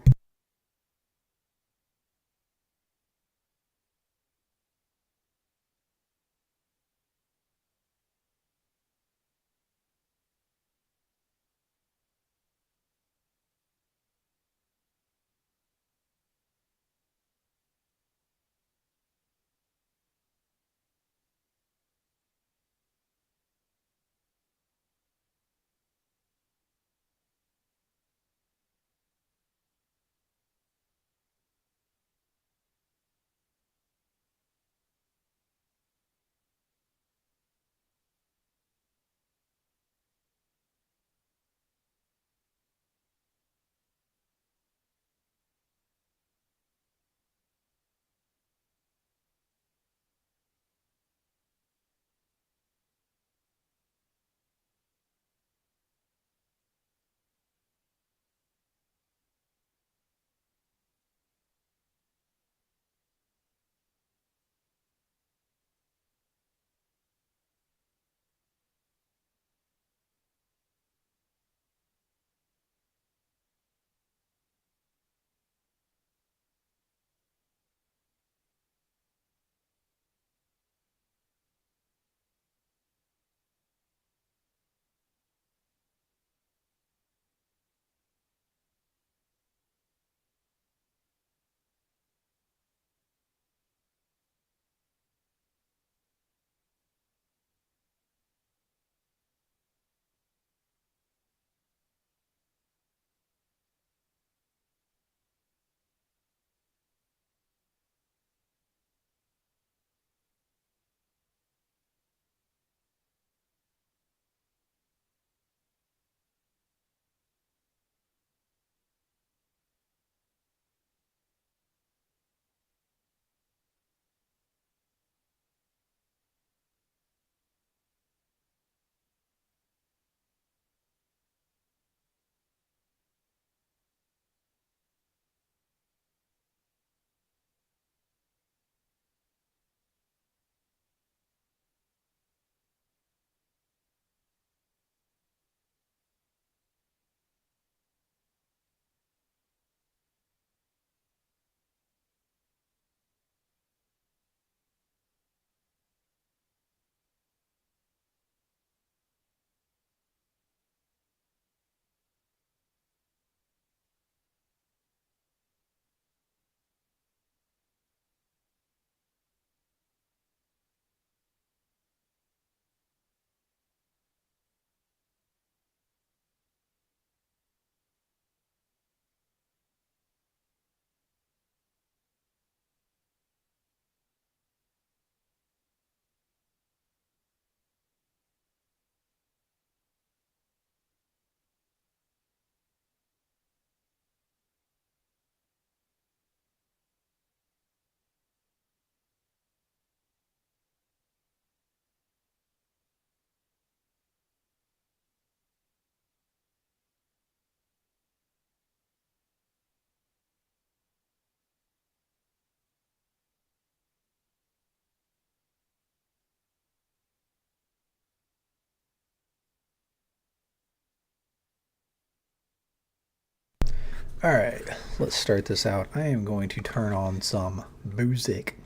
All right, let's start this out. I am going to turn on some music,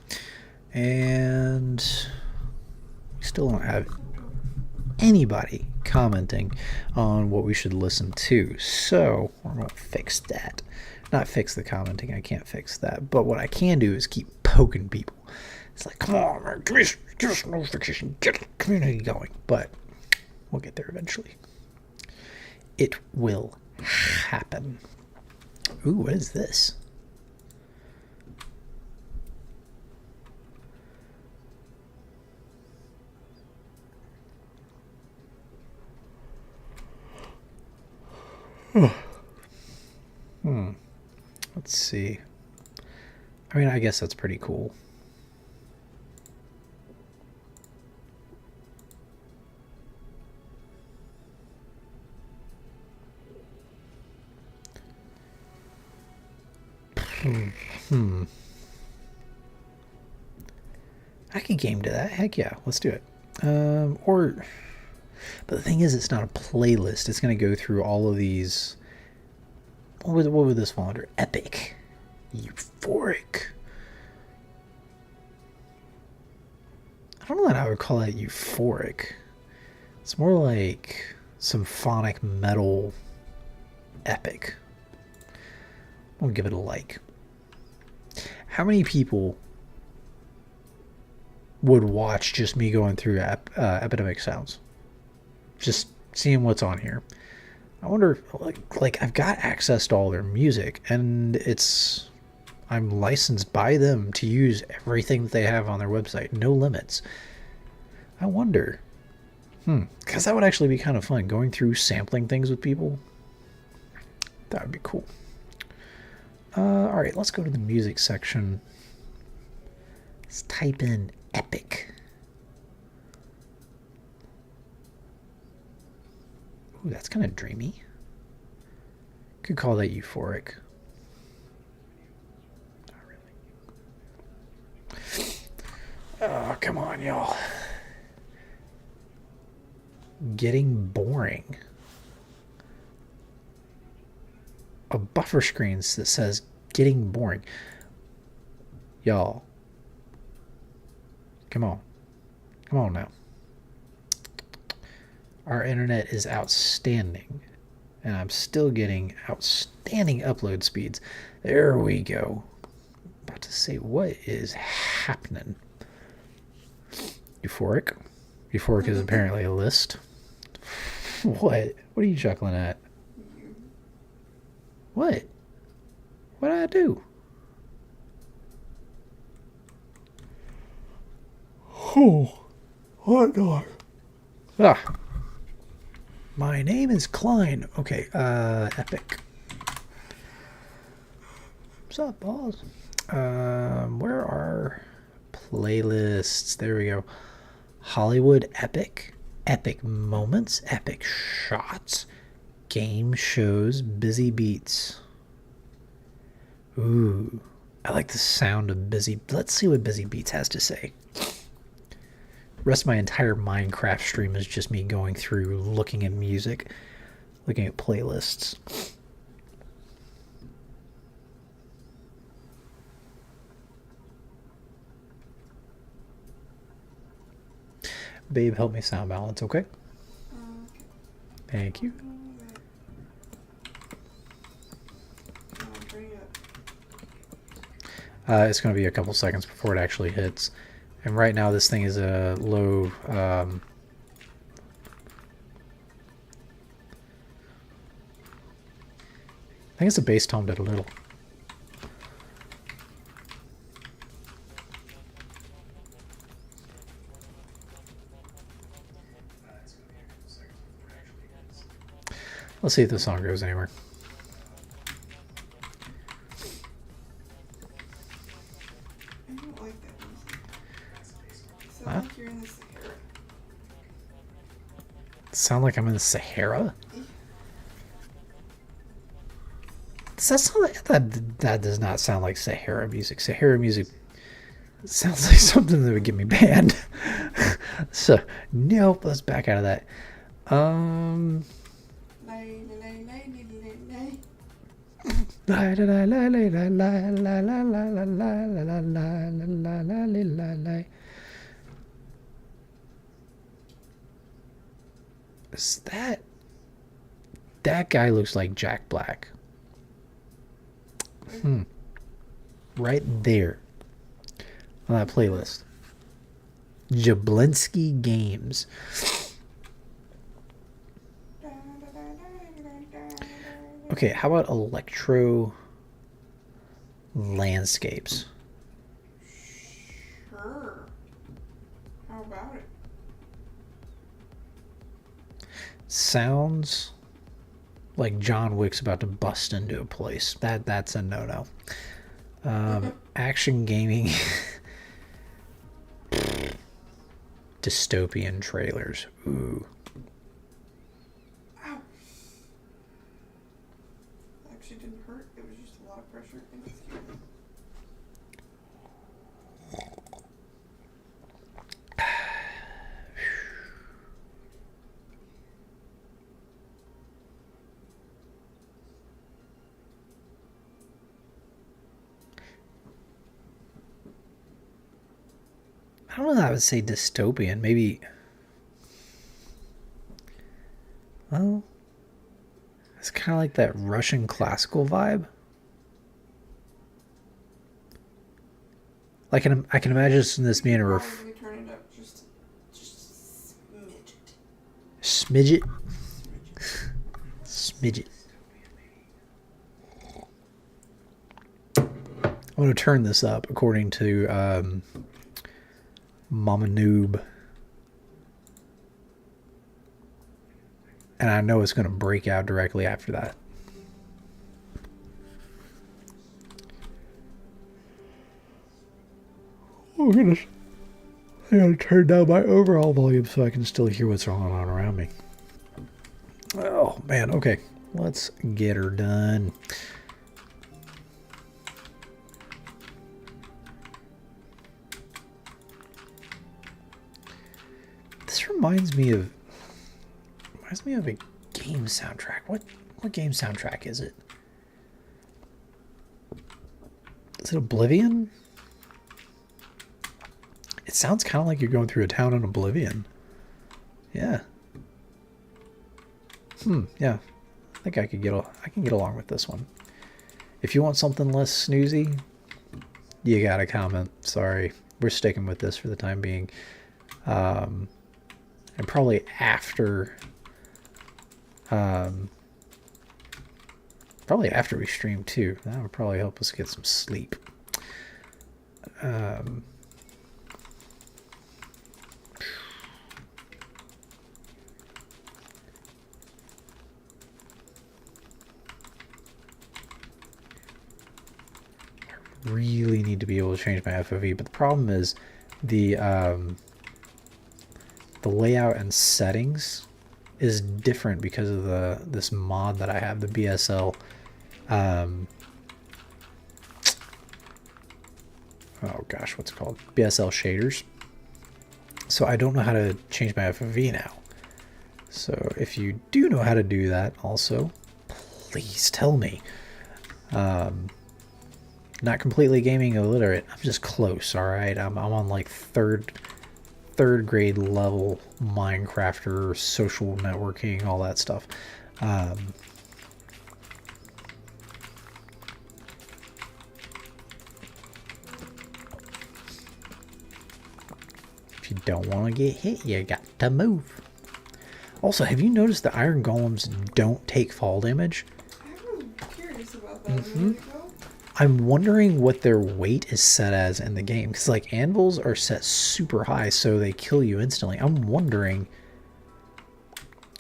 and we still don't have anybody commenting on what we should listen to. So we're going to fix that. Not fix the commenting, I can't fix that. But what I can do is keep poking people. It's like, come on, man, give us notification, get the community going. But we'll get there eventually. It will happen. Ooh, what is this? Let's see. I mean, I guess that's pretty cool. I could game to that. Heck yeah, let's do it. But the thing is, it's not a playlist. It's going to go through all of these. What would this fall under? Epic. Euphoric. I don't know that I would call that euphoric. It's more like symphonic metal epic. I'll give it a like. How many people would watch just me going through Epidemic Sounds? Just seeing what's on here. I wonder, like I've got access to all their music, and I'm licensed by them to use everything that they have on their website. No limits. I wonder. Because that would actually be kind of fun. Going through sampling things with people. That would be cool. Alright, let's go to the music section. Let's type in epic. Ooh, that's kind of dreamy. Could call that euphoric. Not really. Oh, come on, y'all. Getting boring. A buffer screen that says getting boring. Y'all. Come on. Come on now. Our internet is outstanding. And I'm still getting outstanding upload speeds. There we go. About to say, what is happening? Euphoric. Euphoric is apparently a list. What? What are you chuckling at? What? What did I do? Oh, what not? Ah. My name is Klein. Okay, epic. What's up, balls? Where are playlists? There we go. Hollywood epic, epic moments, epic shots, game shows, busy beats. Ooh, I like the sound of busy. Let's see what Busy Beats has to say. The rest of my entire Minecraft stream is just me going through, looking at music, looking at playlists. Babe, help me sound balance, okay? Thank you. It's going to be a couple seconds before it actually hits. And right now this thing is a low... I think it's a bass toned it a little. Let's see if the song goes anywhere. I don't like that music. Sounds Huh? like you're in the Sahara. Sound like I'm in the Sahara? Yeah. Does that sound like that does not sound like Sahara music. Sahara music sounds like something that would get me banned. So nope, let's back out of that. Lay, lay, lay, lay, lay, lay. La la la la la la la la la la la la la la la la la. Is that guy looks like Jack Black? Right there on that playlist. Jablinski Games. Okay, how about Electro Landscapes? Sure. How about it? Sounds like John Wick's about to bust into a place. That's a no-no. Action gaming. Dystopian trailers. Ooh. Ow. It actually didn't hurt. It was just a lot of pressure in his skin. I don't know if I would say dystopian. Maybe. Well, it's kind of like that Russian classical vibe. Like I can imagine this being a Probably turn it up just smidget. smidget. Smidget. I'm going to turn this up according to Mama Noob. And I know it's going to break out directly after that. Oh goodness. I gotta turn down my overall volume so I can still hear what's going on around me. Oh man, okay. Let's get her done. This reminds me of a game soundtrack. What game soundtrack is it? Is it Oblivion? It sounds kind of like you're going through a town in Oblivion. Yeah. Yeah. I think I can get along with this one. If you want something less snoozy, you gotta comment. Sorry, we're sticking with this for the time being. And probably after we stream too. That would probably help us get some sleep. Really need to be able to change my FOV, but the problem is the layout and settings is different because of this mod that I have, the BSL oh gosh, what's it called? BSL shaders. So I don't know how to change my FOV now. So if you do know how to do that also, please tell me. Not completely gaming illiterate. I'm just close, alright? I'm on like third grade level Minecrafter, social networking, all that stuff. If you don't want to get hit, you got to move. Also, have you noticed the iron golems don't take fall damage? I'm curious about that. Really, I'm wondering what their weight is set as in the game, because like anvils are set super high so they kill you instantly. I'm wondering,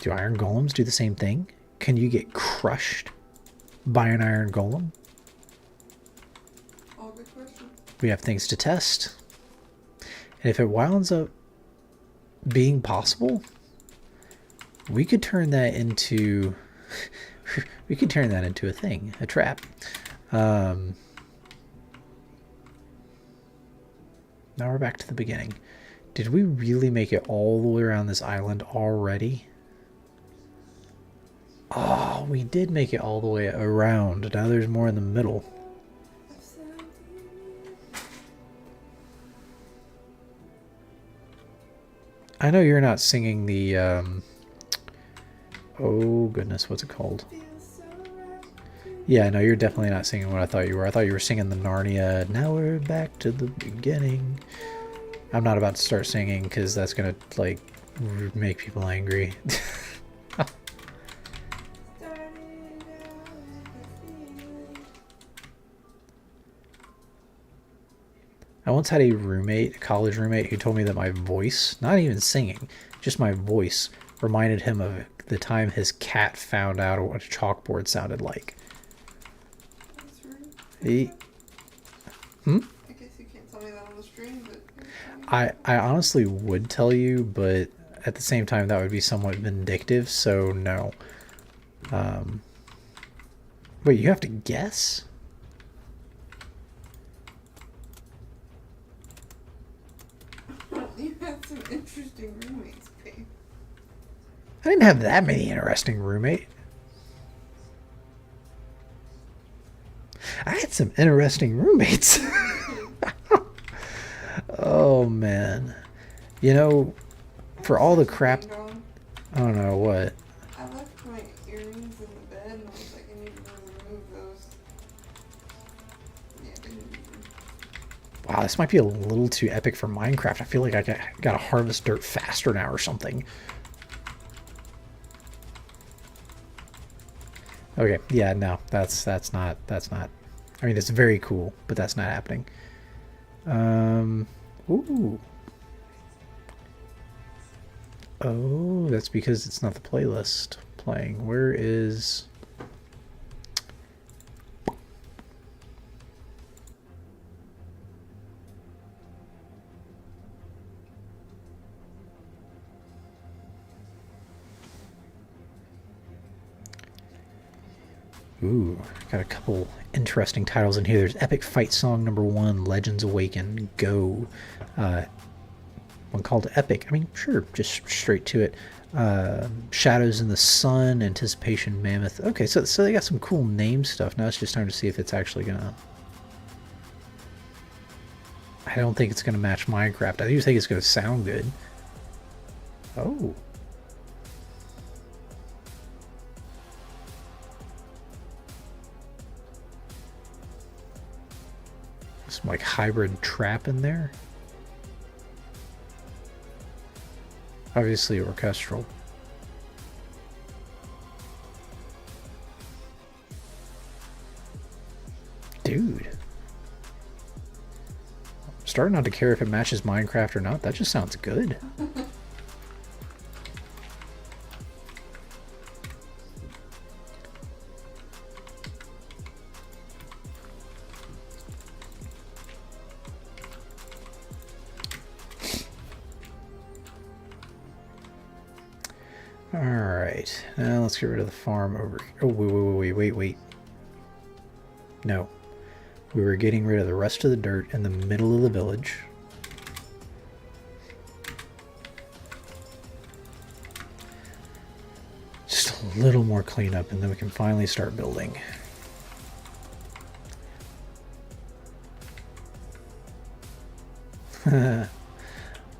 do iron golems do the same thing? Can you get crushed by an iron golem? All good questions. We have things to test. And if it winds up being possible, we could turn that into a thing, a trap. Now we're back to the beginning. Did we really make it all the way around this island already? Oh, we did make it all the way around. Now there's more in the middle. I know you're not singing the, oh goodness, what's it called? Yeah, no, you're definitely not singing what I thought you were. I thought you were singing the Narnia, now we're back to the beginning. I'm not about to start singing because that's gonna, like, make people angry. I once had a roommate, a college roommate, who told me that my voice, not even singing, just my voice, reminded him of the time his cat found out what a chalkboard sounded like. That's rude. He, I guess you can't tell me that on the stream, but. I honestly would tell you, but at the same time that would be somewhat vindictive, so no. Wait, you have to guess? You had some interesting roommates, babe. I didn't have that many interesting roommates. I had some interesting roommates. Oh man. You know, for all the crap, I don't know what. I left my earrings in the bed and I was like, I need to remove those. Yeah, I didn't need them. Wow, this might be a little too epic for Minecraft. I feel like I gotta harvest dirt faster now or something. Okay, yeah, no, that's not. I mean, it's very cool, but that's not happening. Ooh. Oh, that's because it's not the playlist playing. Where is... Ooh, got a couple interesting titles in here. There's Epic Fight Song #1, Legends Awaken, Go. One called Epic. I mean, sure, just straight to it. Shadows in the Sun, Anticipation Mammoth. Okay, so they got some cool name stuff. Now it's just time to see if it's actually gonna... I don't think it's gonna match Minecraft. I do think it's gonna sound good. Oh. Some like hybrid trap in there. Obviously orchestral. Dude. I'm starting not to care if it matches Minecraft or not. That just sounds good. Alright, now let's get rid of the farm over... Oh, wait. No. We were getting rid of the rest of the dirt in the middle of the village. Just a little more cleanup and then we can finally start building. The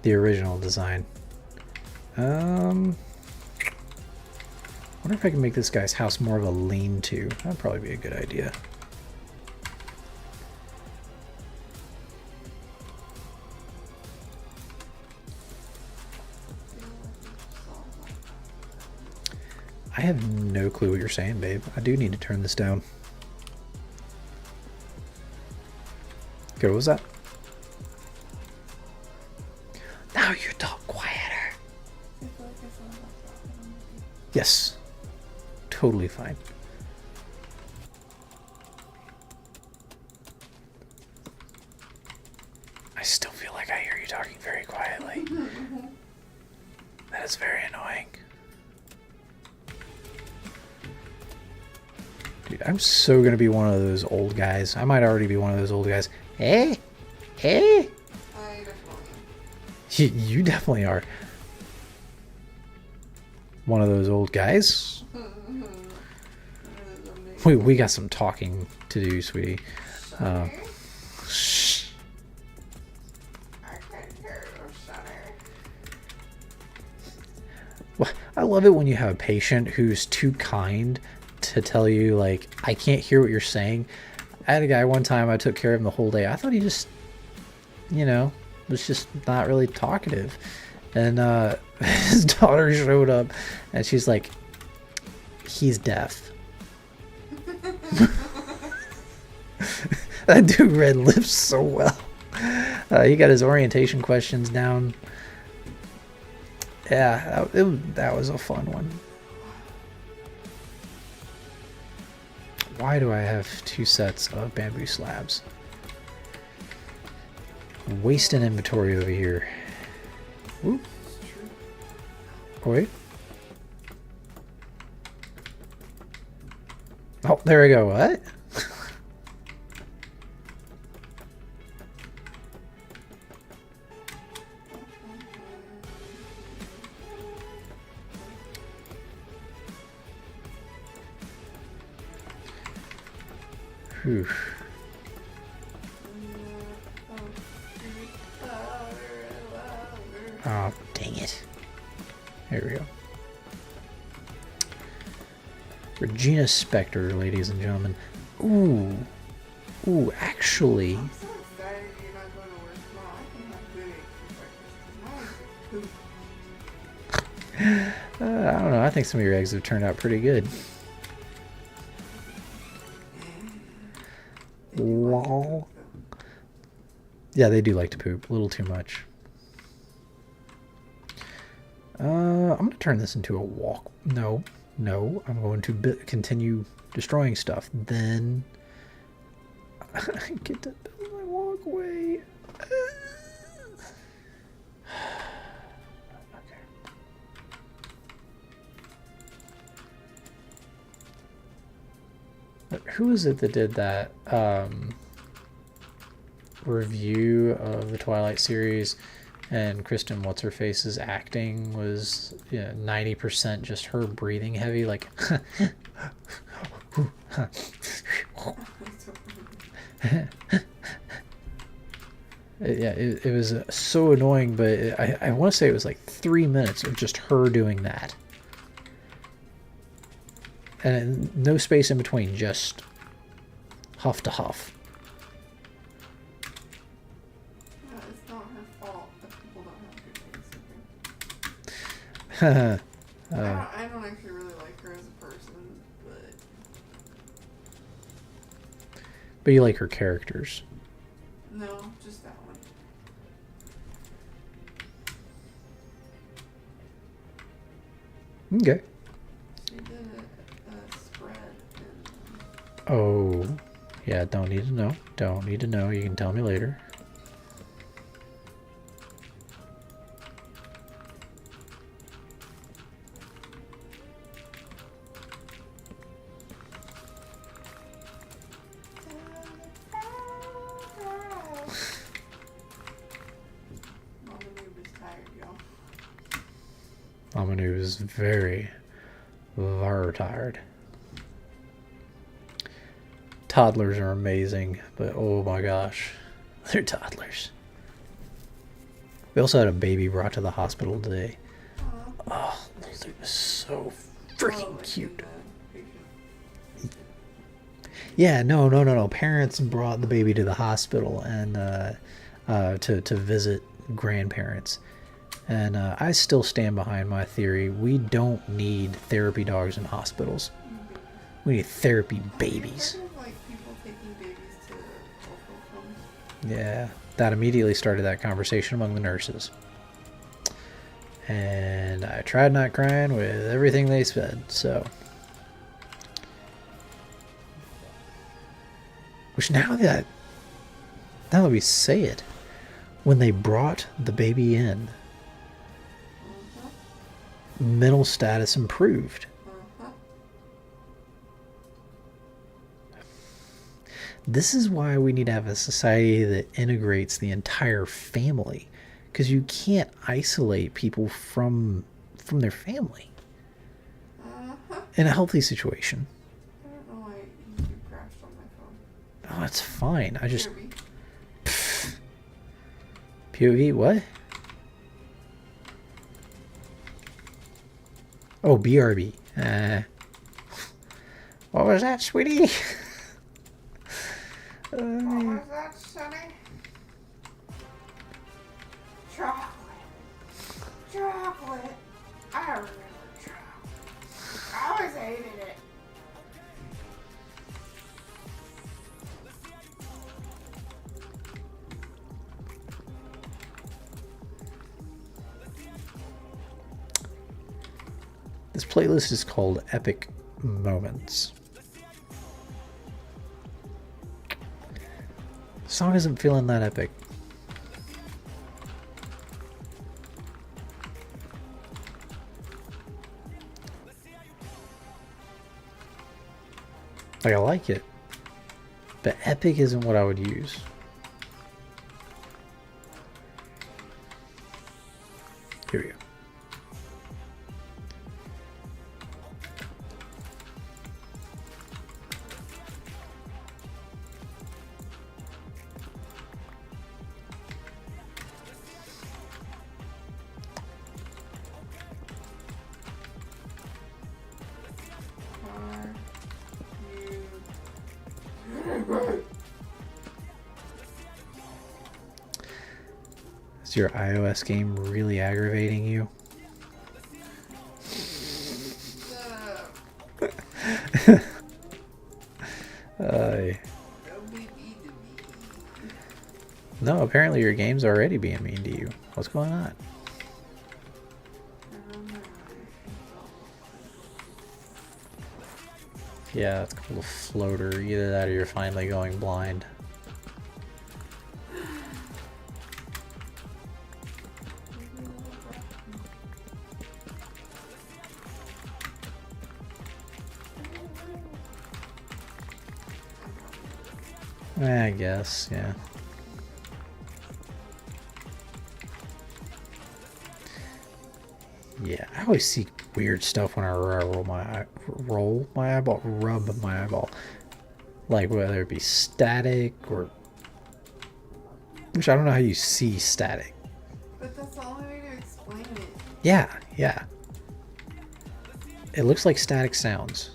original design. Wonder if I can make this guy's house more of a lean-to. That'd probably be a good idea. I have no clue what you're saying, babe. I do need to turn this down. Okay, what was that? Now you talk quieter. Yes. Totally fine. I still feel like I hear you talking very quietly. That is very annoying. Dude, I'm so gonna be one of those old guys. I might already be one of those old guys. Hey? Hey? I definitely am. You definitely are. One of those old guys. One of those amazing- We got some talking to do, sweetie. Shudder. Shh. I can't hear you, Shudder. Well, I love it when you have a patient who's too kind to tell you, like, I can't hear what you're saying. I had a guy one time, I took care of him the whole day. I thought he just, was just not really talkative. And his daughter showed up, and she's like, he's deaf. That dude read lips so well. He got his orientation questions down. Yeah, that was a fun one. Why do I have 2 sets of bamboo slabs? Wasting inventory over here. Ooh. Oh, wait. Oh, there we go. What? Whew. Oh, dang it. There we go. Regina Spektor, ladies and gentlemen. Ooh. Ooh, actually. I'm so excited you're not going to work tomorrow. I can have good eggs for breakfast. 'Cause mine is poop. I don't know. I think some of your eggs have turned out pretty good. They do like to Lol. poop, though. Yeah, they do like to poop. A little too much. I'm going to turn this into a walk. No. I'm going to continue destroying stuff. Then I get to build my walkway. Okay. Who is it that did that review of the Twilight series? And Kristen What's-Her-Face's acting was 90% just her breathing heavy, like. It was so annoying, but I want to say it was like 3 minutes of just her doing that. And no space in between, just huff to huff. Yeah, it's not her fault that people don't have good taste. I don't actually really like her as a person, But you like her characters. no, just that one. Okay. She did a spread and Oh, yeah, don't need to know. Don't need to know. You can tell me later. Mama Noob is tired, y'all. Amanu is very tired. Toddlers are amazing, but oh my gosh, they're toddlers. We also had a baby brought to the hospital today. Oh, it was so freaking cute. Yeah, no. Parents brought the baby to the hospital and to visit grandparents. And I still stand behind my theory. We don't need therapy dogs in hospitals. We need therapy babies. Like people taking babies to local homes. Yeah, that immediately started that conversation among the nurses. And I tried not crying with everything they said, so. Which now that we say it, when they brought the baby in, mental status improved. This is why we need to have a society that integrates the entire family, because you can't isolate people from their family. In a healthy situation. I don't know why YouTube crashed on my phone. Oh, it's fine. I just... Kirby. POV, what? Oh, BRB. What was that, sweetie? What was that, Sonny? Chocolate. Chocolate. I remember chocolate. I always hated it. This playlist is called Epic Moments. The song isn't feeling that epic. Like, I like it, but epic isn't what I would use. Here we go. Is your iOS game really aggravating you? No, apparently your game's already being mean to you. What's going on? Yeah, it's called a floater. Either that or you're finally going blind. I guess, yeah. Yeah, I always see weird stuff when I rub my eyeball. Like whether it be static or... Which I don't know how you see static. But that's the only way to explain it. Yeah, yeah. It looks like static sounds.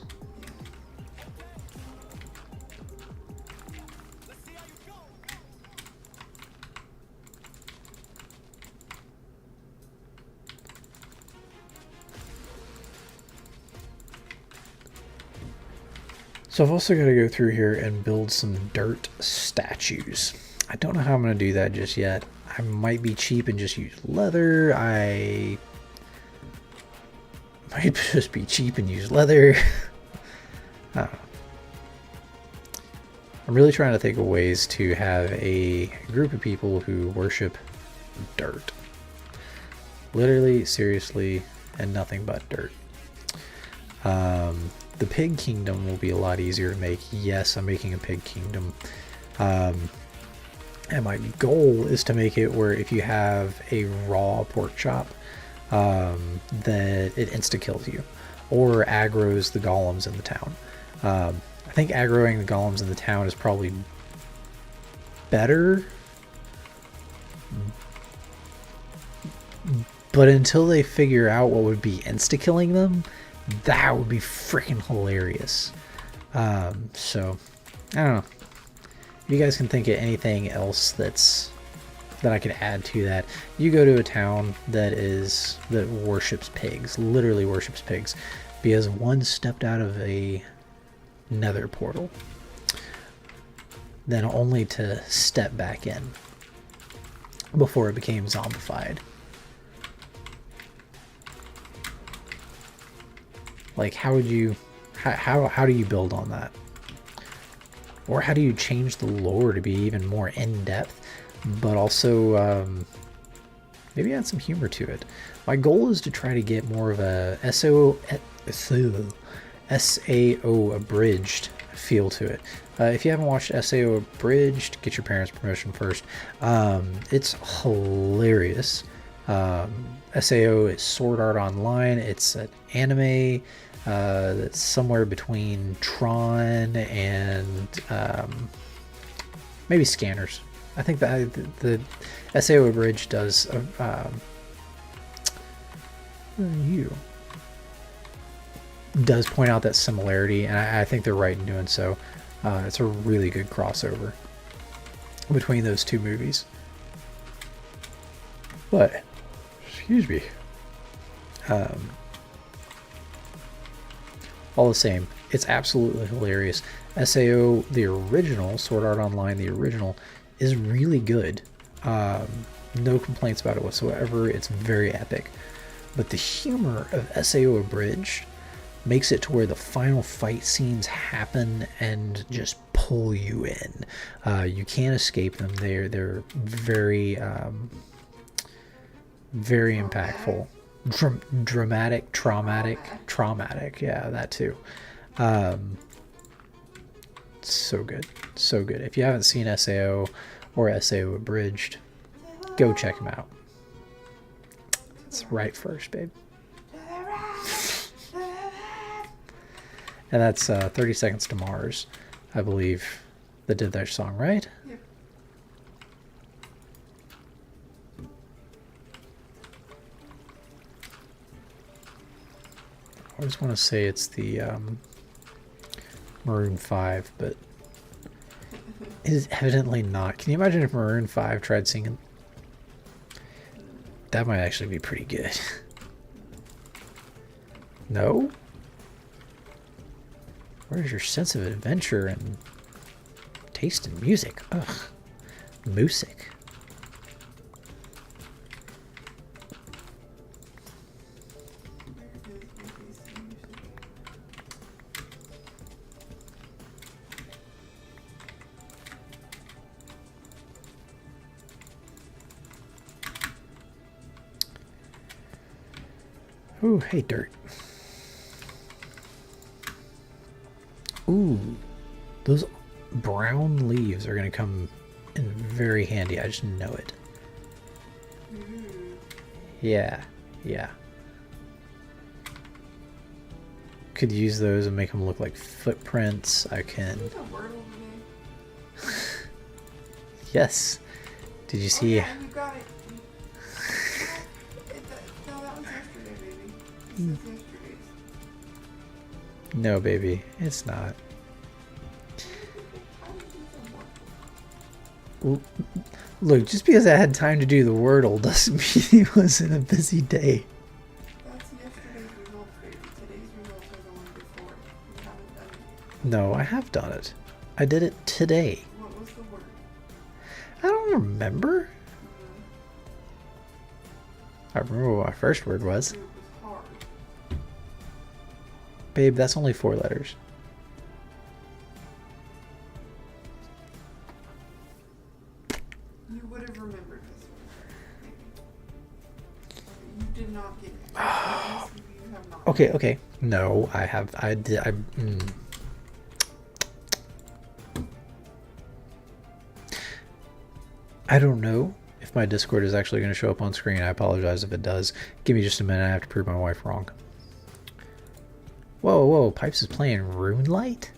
So I've also got to go through here and build some dirt statues. I don't know how I'm going to do that just yet. I might be cheap and just use leather. I might just be cheap and use leather. I don't know. I'm really trying to think of ways to have a group of people who worship dirt. Literally, seriously, and nothing but dirt. The pig kingdom will be a lot easier to make. Yes, I'm making a pig kingdom. And my goal is to make it where if you have a raw pork chop, that it insta-kills you. Or aggroes the golems in the town. I think aggroing the golems in the town is probably better. But until they figure out what would be insta-killing them, that would be freaking hilarious. So, I don't know. If you guys can think of anything else that I could add to that, you go to a town that worships pigs, literally worships pigs, because one stepped out of a nether portal, then only to step back in before it became zombified. Like, how would you, how do you build on that? Or how do you change the lore to be even more in-depth, but also maybe add some humor to it? My goal is to try to get more of a SAO abridged feel to it. If you haven't watched SAO abridged, get your parents' permission first. It's hilarious. SAO is Sword Art Online. It's an anime that's somewhere between Tron and maybe Scanners. I think that the SAO Abridged does you does point out that similarity, and I think they're right in doing so. It's a really good crossover between those two movies. But, excuse me, all the same, it's absolutely hilarious. SAO, the original, Sword Art Online, the original, is really good. No complaints about it whatsoever. It's very epic. But the humor of SAO Abridged makes it to where the final fight scenes happen and just pull you in. You can't escape them. They're very very impactful, dramatic, traumatic. Yeah, that too. So good, so good. If you haven't seen SAO or SAO Abridged, go check them out. It's right first, babe. And that's 30 Seconds to Mars, I believe, that did their song, right? Yep. I just want to say it's the Maroon 5, but it is evidently not. Can you imagine if Maroon 5 tried singing? That might actually be pretty good. No? Where's your sense of adventure and taste in music? Ugh. Music. Ooh, hey, dirt. Ooh, those brown leaves are going to come in very handy. I just know it. Yeah, yeah. Could use those and make them look like footprints. I can. There's a Wordle today. Yes. Did you Oh, see? yeah, you got it. No, that was yesterday, baby. This is yesterday's. No, baby, it's not. Look, just because I had time to do the Wordle doesn't mean it wasn't a busy day. That's yesterday's results, baby. Today's results are the one before. You haven't done it. No, I have done it. I did it today. What was the word? I don't remember. I remember what my first word was. It was hard. Babe, that's only 4 letters. You would have remembered this one, maybe. You did not get it. Yes, you have not. Okay. No, I have. I did. I don't know if my Discord is actually going to show up on screen. I apologize if it does. Give me just a minute. I have to prove my wife wrong. Whoa. Pipes is playing RuneLite?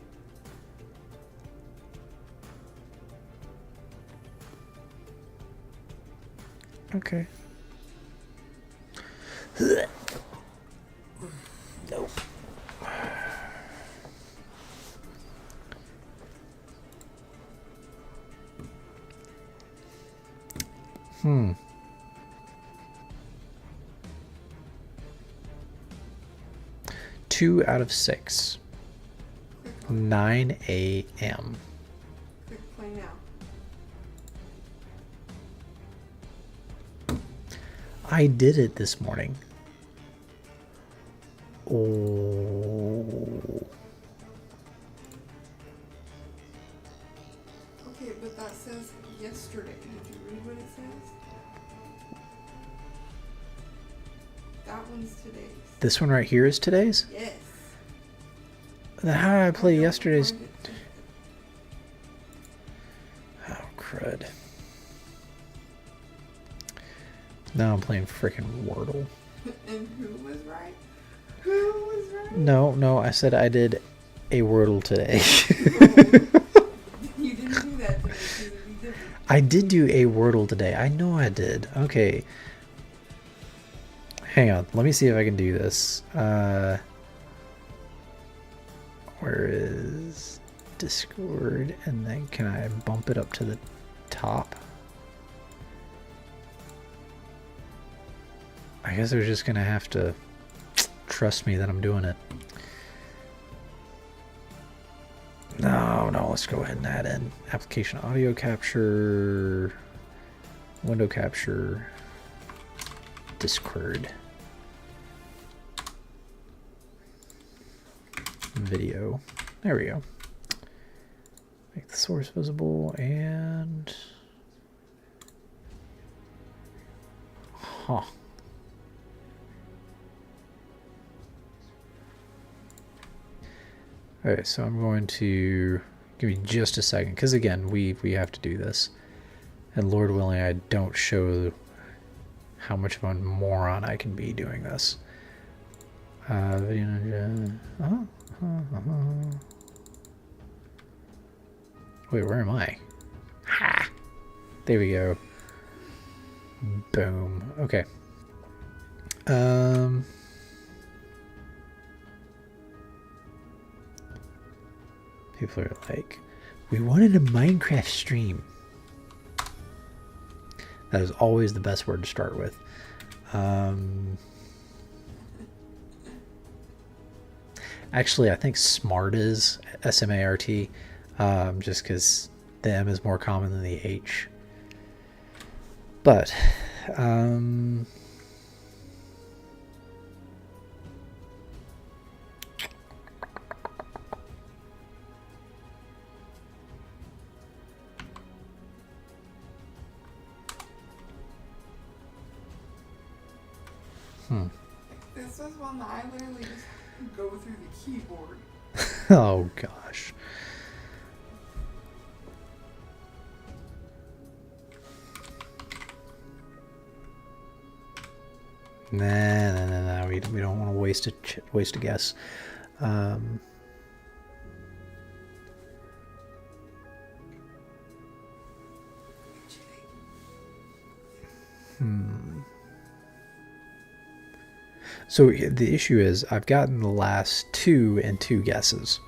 Okay. Nope. Hmm. Two out of 6. 9 a.m. Click play now. I did it this morning. Oh. Okay, but that says yesterday. Did you read what it says? That one's today's. This one right here is today's? Yes. Then how did I play don't yesterday's? find it. Oh, crud. Now I'm playing freaking Wordle. And who was right? Who was right? No, I said I did a Wordle today. You didn't do that today, so it'd be different. I did do a Wordle today. I know I did. Okay. Hang on. Let me see if I can do this. Where is Discord? And then can I bump it up to the top? I guess they're just gonna have to trust me that I'm doing it. No, let's go ahead and add in application audio capture, window capture, Discord, video. There we go. Make the source visible and... Huh. Alright, so I'm going to give me just a second, because again, we have to do this. And Lord willing, I don't show how much of a moron I can be doing this. Video Ninja. Wait, where am I? Ha! There we go. Boom. Okay. People are like, we wanted a Minecraft stream. That is always the best word to start with. Actually, I think smart is S-M-A-R-T, just because the M is more common than the H. But, This was one that I literally just go through the keyboard. oh gosh. Nah. We don't want to waste a guess. So the issue is I've gotten the last 2 and 2 guesses.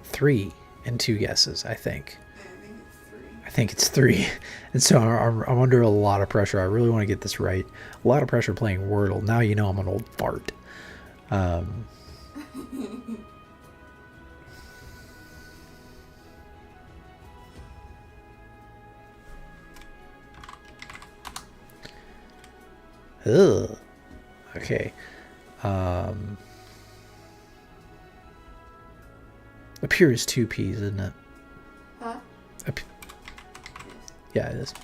3 and 2 guesses, I think. I think it's 3. And so I'm under a lot of pressure. I really want to get this right. A lot of pressure playing Wordle. Now you know I'm an old fart. Ugh. Okay. Appear is 2 P's, isn't it? Huh? Yeah, it is.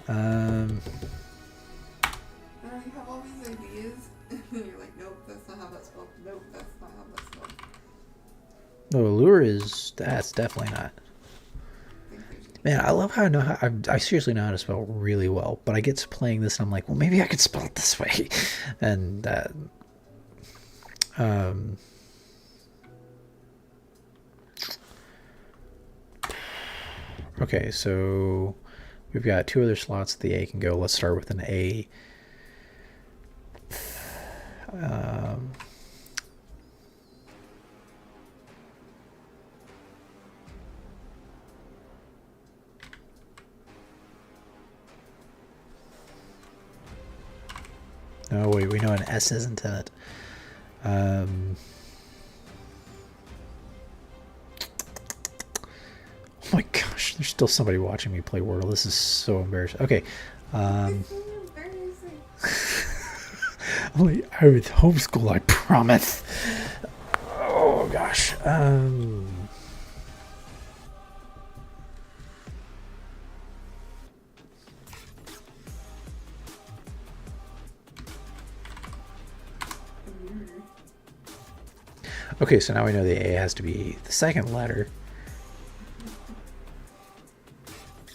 You have all these ideas, and then you're like, nope, that's not how that's spelled. Nope, that's not how that's spelled. No, allure is... That's definitely not. Man, I love how I know how... I seriously know how to spell really well, but I get to playing this and I'm like, well, maybe I could spell it this way. And that... Okay, so we've got 2 other slots the A can go. Let's start with an A. No, wait, we know an S isn't in it. Oh my gosh, there's still somebody watching me play Wordle. This is so embarrassing. Okay. I'm with homeschool, I promise. Oh gosh. Okay, so now we know the A has to be the second letter.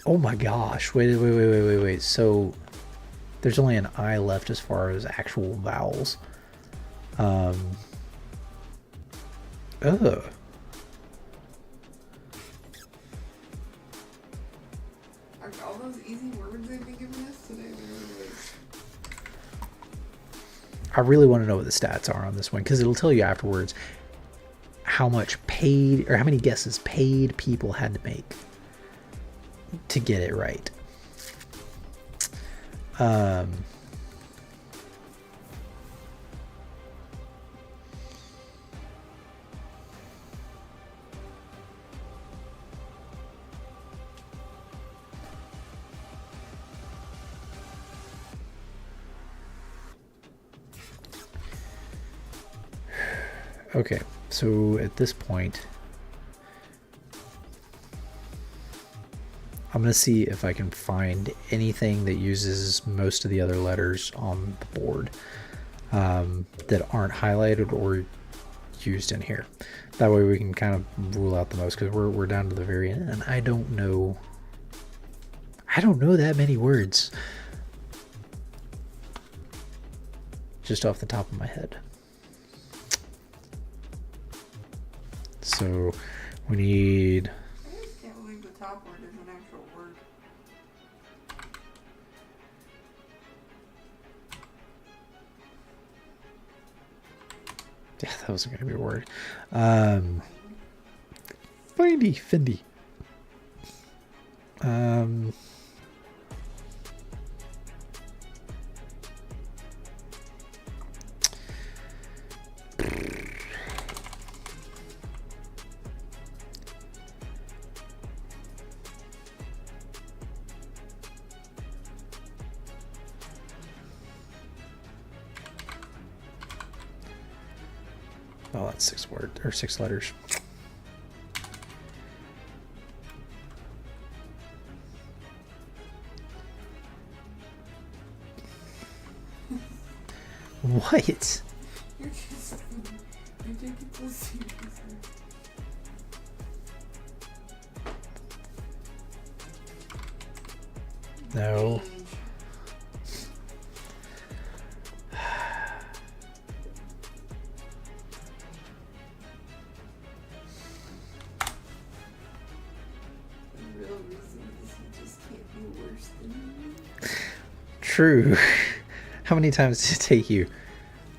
Oh my gosh. Wait. So there's only an I left as far as actual vowels. Ugh. Like all those easy words they've been giving us today, they're like, I really want to know what the stats are on this one because it'll tell you afterwards how much paid or how many guesses paid people had to make to get it right. Okay, so at this point, I'm going to see if I can find anything that uses most of the other letters on the board that aren't highlighted or used in here. That way we can kind of rule out the most because we're down to the very end and I don't know that many words just off the top of my head. So we need... I just can't believe the top word is an actual word. Yeah, that wasn't going to be a word. Findy. Oh, that's 6 words or 6 letters. What? You're just you take it so seriously. No. The real reason is you just can't be worse than me. True. How many times did it take you?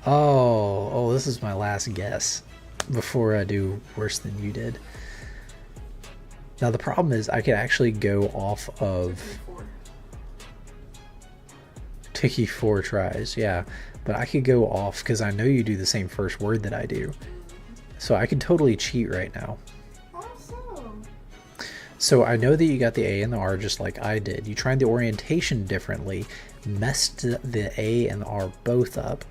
Oh, this is my last guess before I do worse than you did. Now the problem is I could actually go off of took you 4 tries, yeah, but I could go off because I know you do the same first word that I do, so I could totally cheat right now. How so? So I know that you got the A and the R just like I did. You tried the orientation differently, messed the A and the R both up.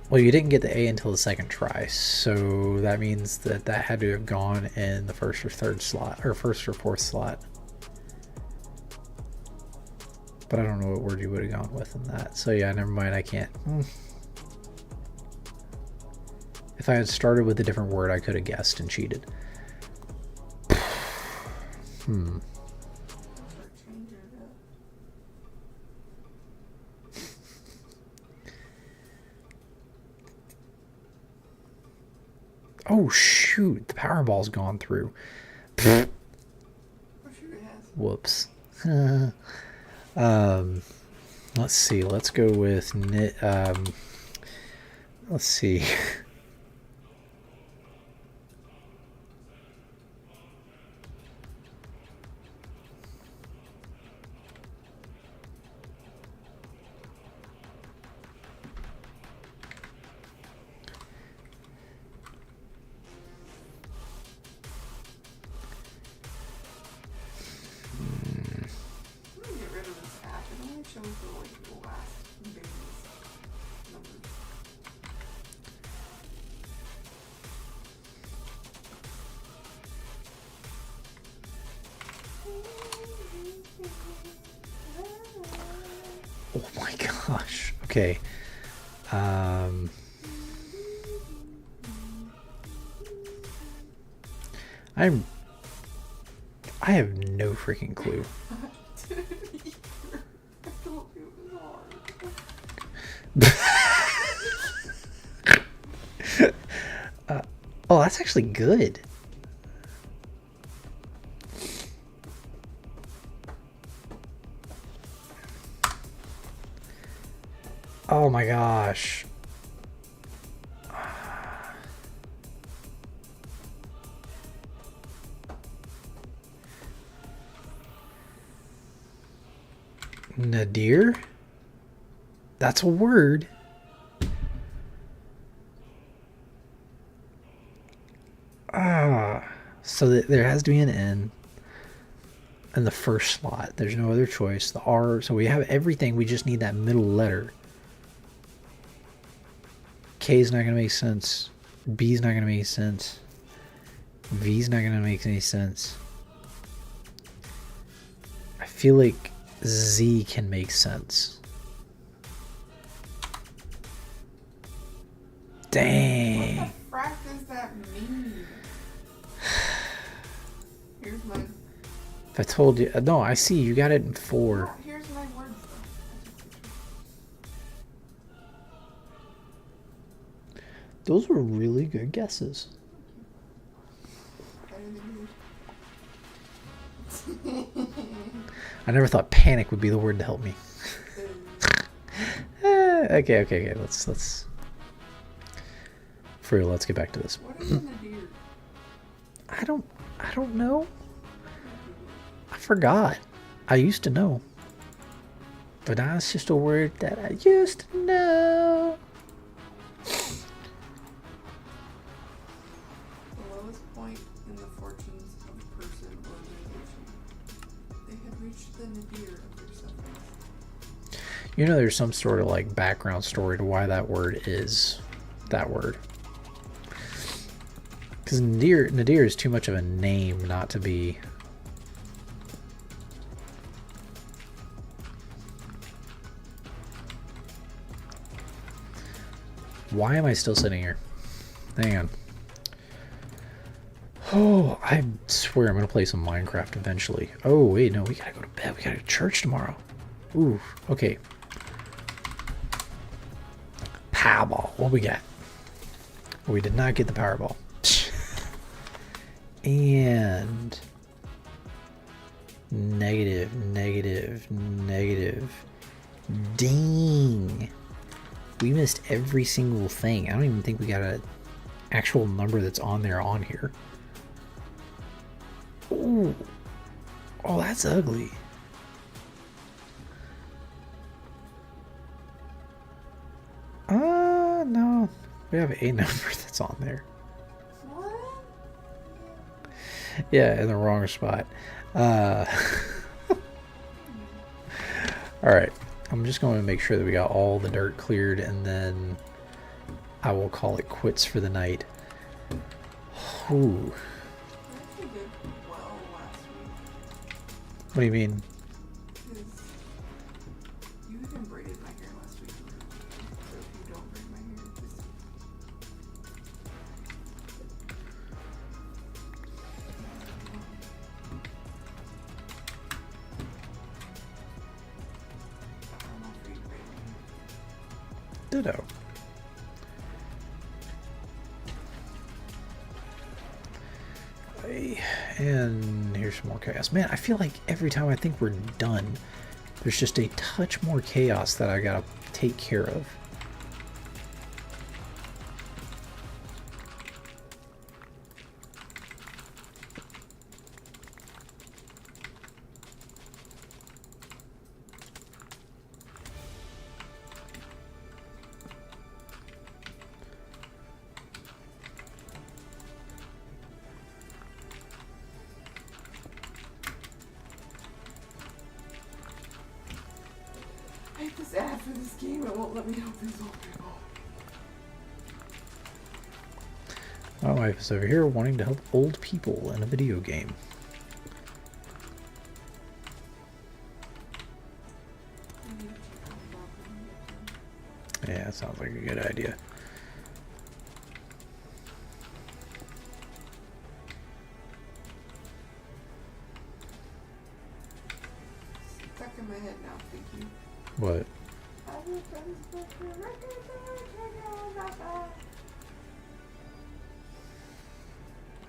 Well, you didn't get the A until the second try, so that means that that had to have gone in the first or third slot, or first or fourth slot. But I don't know what word you would have gone with in that. So yeah, never mind, I can't. If I had started with a different word, I could have guessed and cheated. Oh shoot, the Powerball's gone through. Whoops. Let's see, let's go with let's see. Oh my gosh. Okay. I have no freaking clue. I told you it was hard. Oh, that's actually good. Oh my gosh. Nadir? That's a word. So there has to be an N in the first slot. There's no other choice. The R, so we have everything. We just need that middle letter. K is not going to make sense. B is not going to make sense. V is not going to make any sense. I feel like Z can make sense. Dang. What the frack does that mean? Here's my. If I told you, no, I see you got it in 4. No, here's my words though. Those were really good guesses. Better than yours. I never thought panic would be the word to help me. Okay. Let's. For real, let's get back to this. What is in the deer? I don't know. I forgot. I used to know. But now it's just a word that I used to know. The lowest point in the fortunes of a person or organization. They had reached the nadir of their sufferings. You know, there's some sort of like background story to why that word is that word. Because nadir is too much of a name not to be. Why am I still sitting here? Hang on. Oh, I swear I'm going to play some Minecraft eventually. Oh, wait, no, we got to go to bed. We got to go to church tomorrow. Ooh, okay. Powerball. What we got? We did not get the Powerball. And negative. Dang. We missed every single thing. I don't even think we got an actual number that's on there on here. Ooh. Oh, that's ugly. No. We have a number that's on there. What? Yeah, in the wrong spot. Alright. I'm just going to make sure that we got all the dirt cleared, and then I will call it quits for the night. Ooh. I actually did well last week. What do you mean? Because you even braided my hair last week. So if you don't braid my hair, just. I'm all for you braiding my hair. Ditto. And here's some more chaos. Man, I feel like every time I think we're done, there's just a touch more chaos that I gotta take care of. I hate this ad for this game. It won't let me help these old people. My wife is over here wanting to help old people in a video game. Yeah, that sounds like a good idea. What?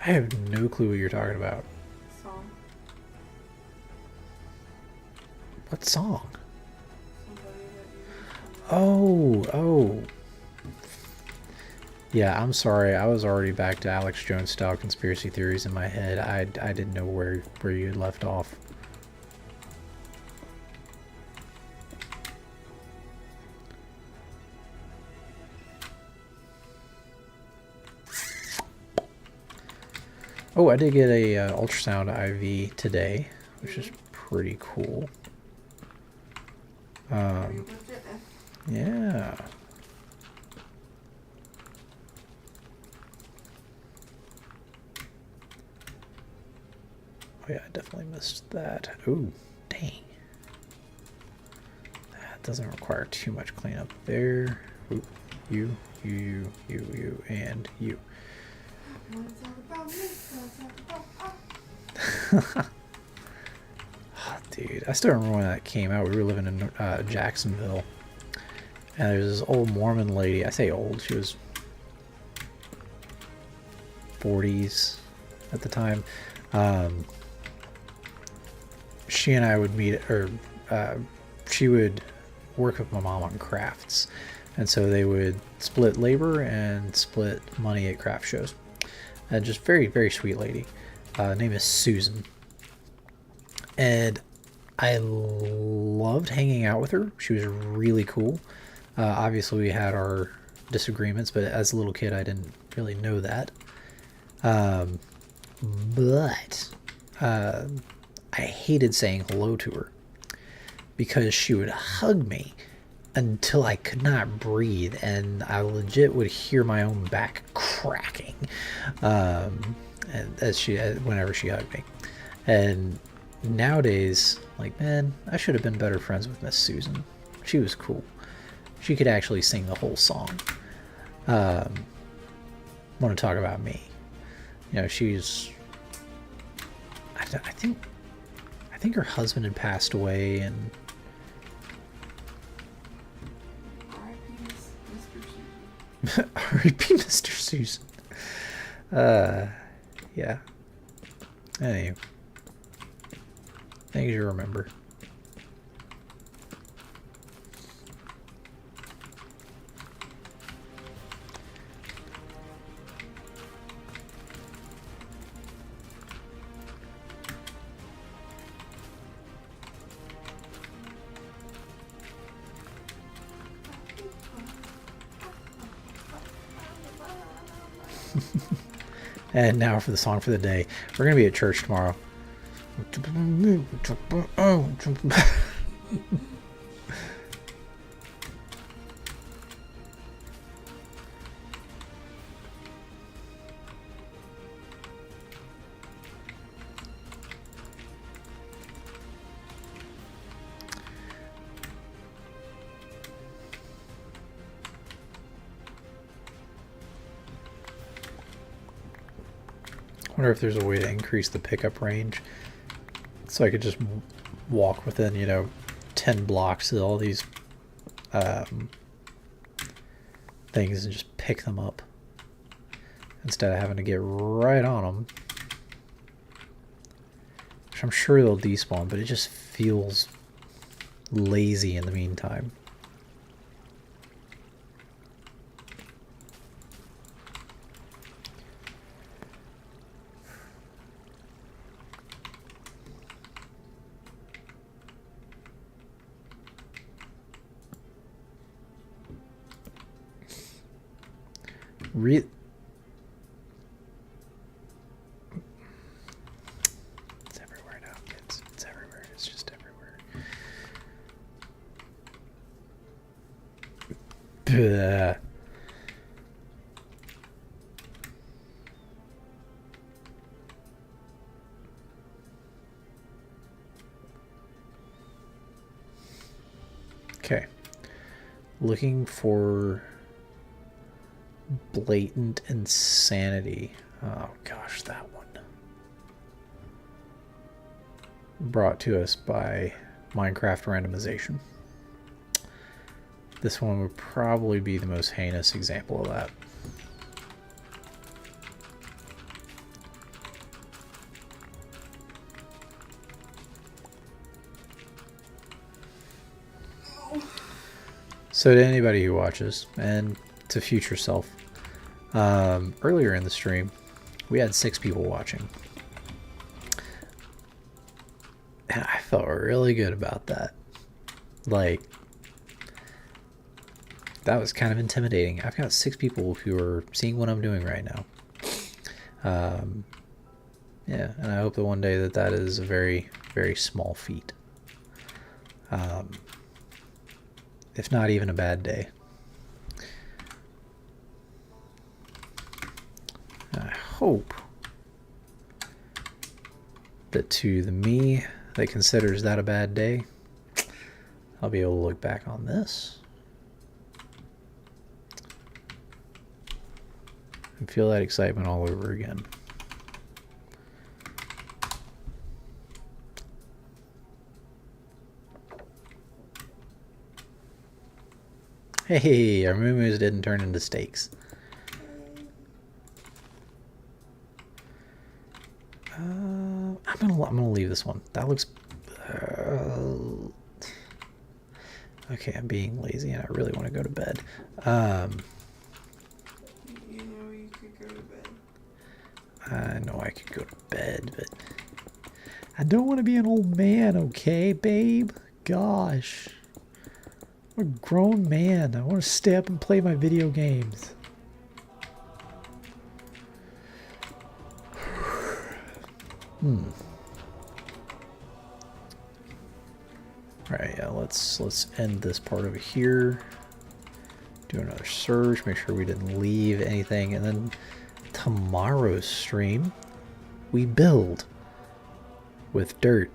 I have no clue what you're talking about. Song. What song? Somebody that you Oh. Yeah, I'm sorry. I was already back to Alex Jones style conspiracy theories in my head. I didn't know where you had left off. Oh, I did get a ultrasound IV today, which is pretty cool. Yeah. Oh yeah, I definitely missed that. Ooh, dang. That doesn't require too much cleanup there. Ooh, you, and you. Dude, I still remember when that came out. We were living in Jacksonville, and there's this old Mormon lady. I say old, she was 40s at the time. She and I would meet, or she would work with my mom on crafts, and so they would split labor and split money at craft shows. And just very, very sweet lady. Name is Susan, and I loved hanging out with her. She was really cool. Obviously, we had our disagreements, but as a little kid, I didn't really know that. But I hated saying hello to her because she would hug me until I could not breathe, and I legit would hear my own back cracking and whenever she hugged me. And nowadays, like, man, I should have been better friends with Miss Susan. She was cool. She could actually sing the whole song. Want to talk about me? You know, she's. I think her husband had passed away, and R.I.P. Mr. Susan. Yeah. Anyway, things you remember. And now for the song for the day. We're going to be at church tomorrow. I wonder if there's a way to increase the pickup range so I could just walk within, 10 blocks of all these things and just pick them up instead of having to get right on them. Which I'm sure they'll despawn, but it just feels lazy in the meantime. It's everywhere now, kids. It's everywhere. It's just everywhere. Bleh. Okay. Looking for blatant insanity. Oh gosh, that one. Brought to us by Minecraft randomization. This one would probably be the most heinous example of that. So to anybody who watches, and to future self, earlier in the stream, we had 6 people watching. And I felt really good about that. Like, that was kind of intimidating. I've got 6 people who are seeing what I'm doing right now. Yeah, and I hope that one day that is a very, very small feat. If not even a bad day. I hope that to the me that considers that a bad day, I'll be able to look back on this and feel that excitement all over again. Hey, our moo-moos didn't turn into steaks. I'm gonna leave this one. That looks. Okay, I'm being lazy and I really want to go to bed. You know you could go to bed. I know I could go to bed, but I don't want to be an old man. Okay, babe. Gosh. I'm a grown man. I want to stay up and play my video games. Alright, yeah, let's end this part over here. Do another search, make sure we didn't leave anything, and then tomorrow's stream we build with dirt.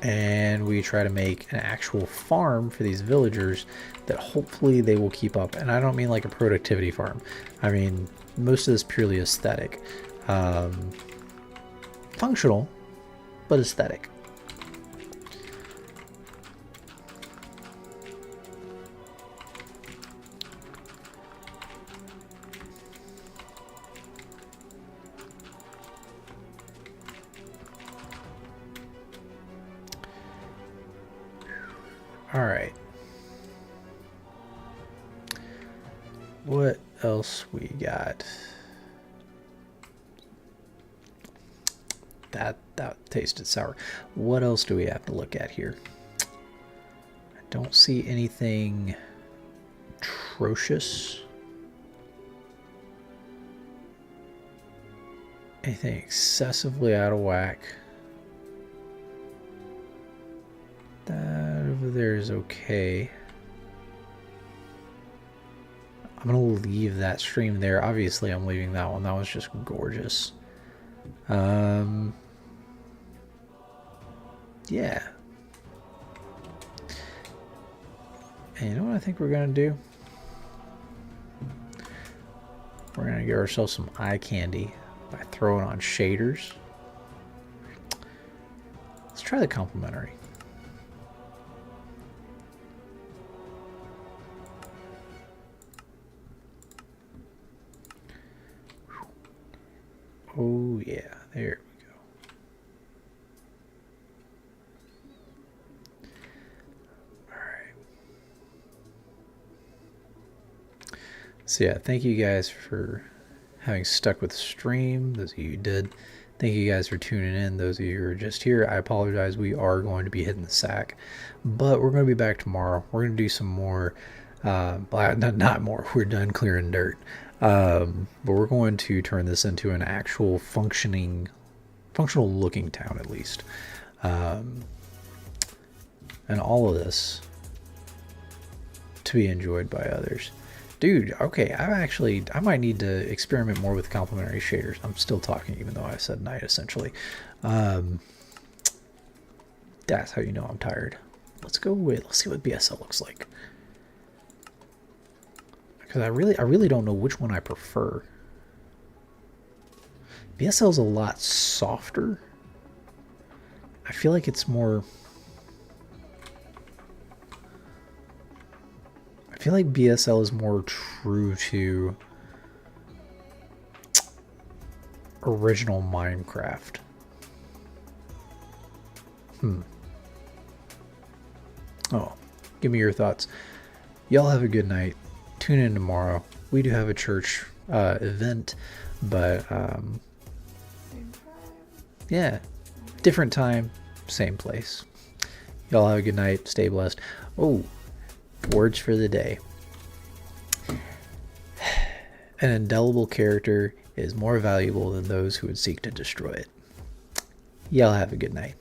And we try to make an actual farm for these villagers that hopefully they will keep up. And I don't mean like a productivity farm. I mean, most of this purely aesthetic. Functional, but aesthetic. All right. What else we got? That tasted sour. What else do we have to look at here? I don't see anything atrocious. Anything excessively out of whack. That over there is okay. I'm gonna leave that stream there. Obviously, I'm leaving that one. That was just gorgeous. Yeah. And you know what I think we're gonna do? We're gonna give ourselves some eye candy by throwing on shaders. Let's try the complimentary. Oh yeah, there we go. Alright. So yeah, thank you guys for having stuck with the stream. Those of you who did. Thank you guys for tuning in. Those of you who are just here, I apologize. We are going to be hitting the sack. But we're going to be back tomorrow. We're going to do some more, not more, we're done clearing dirt. But we're going to turn this into an actual functional looking town at least. And all of this to be enjoyed by others. Dude, okay, I might need to experiment more with complementary shaders. I'm still talking even though I said night essentially. That's how you know I'm tired. Let's see what BSL looks like. Because I really don't know which one I prefer. BSL is a lot softer. I feel like it's more I feel like BSL is more true to original Minecraft. Oh, give me your thoughts. Y'all have a good night. Tune in tomorrow. We do have a church event, but Same time. yeah, different time, same place. Y'all have a good night. Stay blessed. Oh, words for the day. An indelible character is more valuable than those who would seek to destroy it. Y'all have a good night.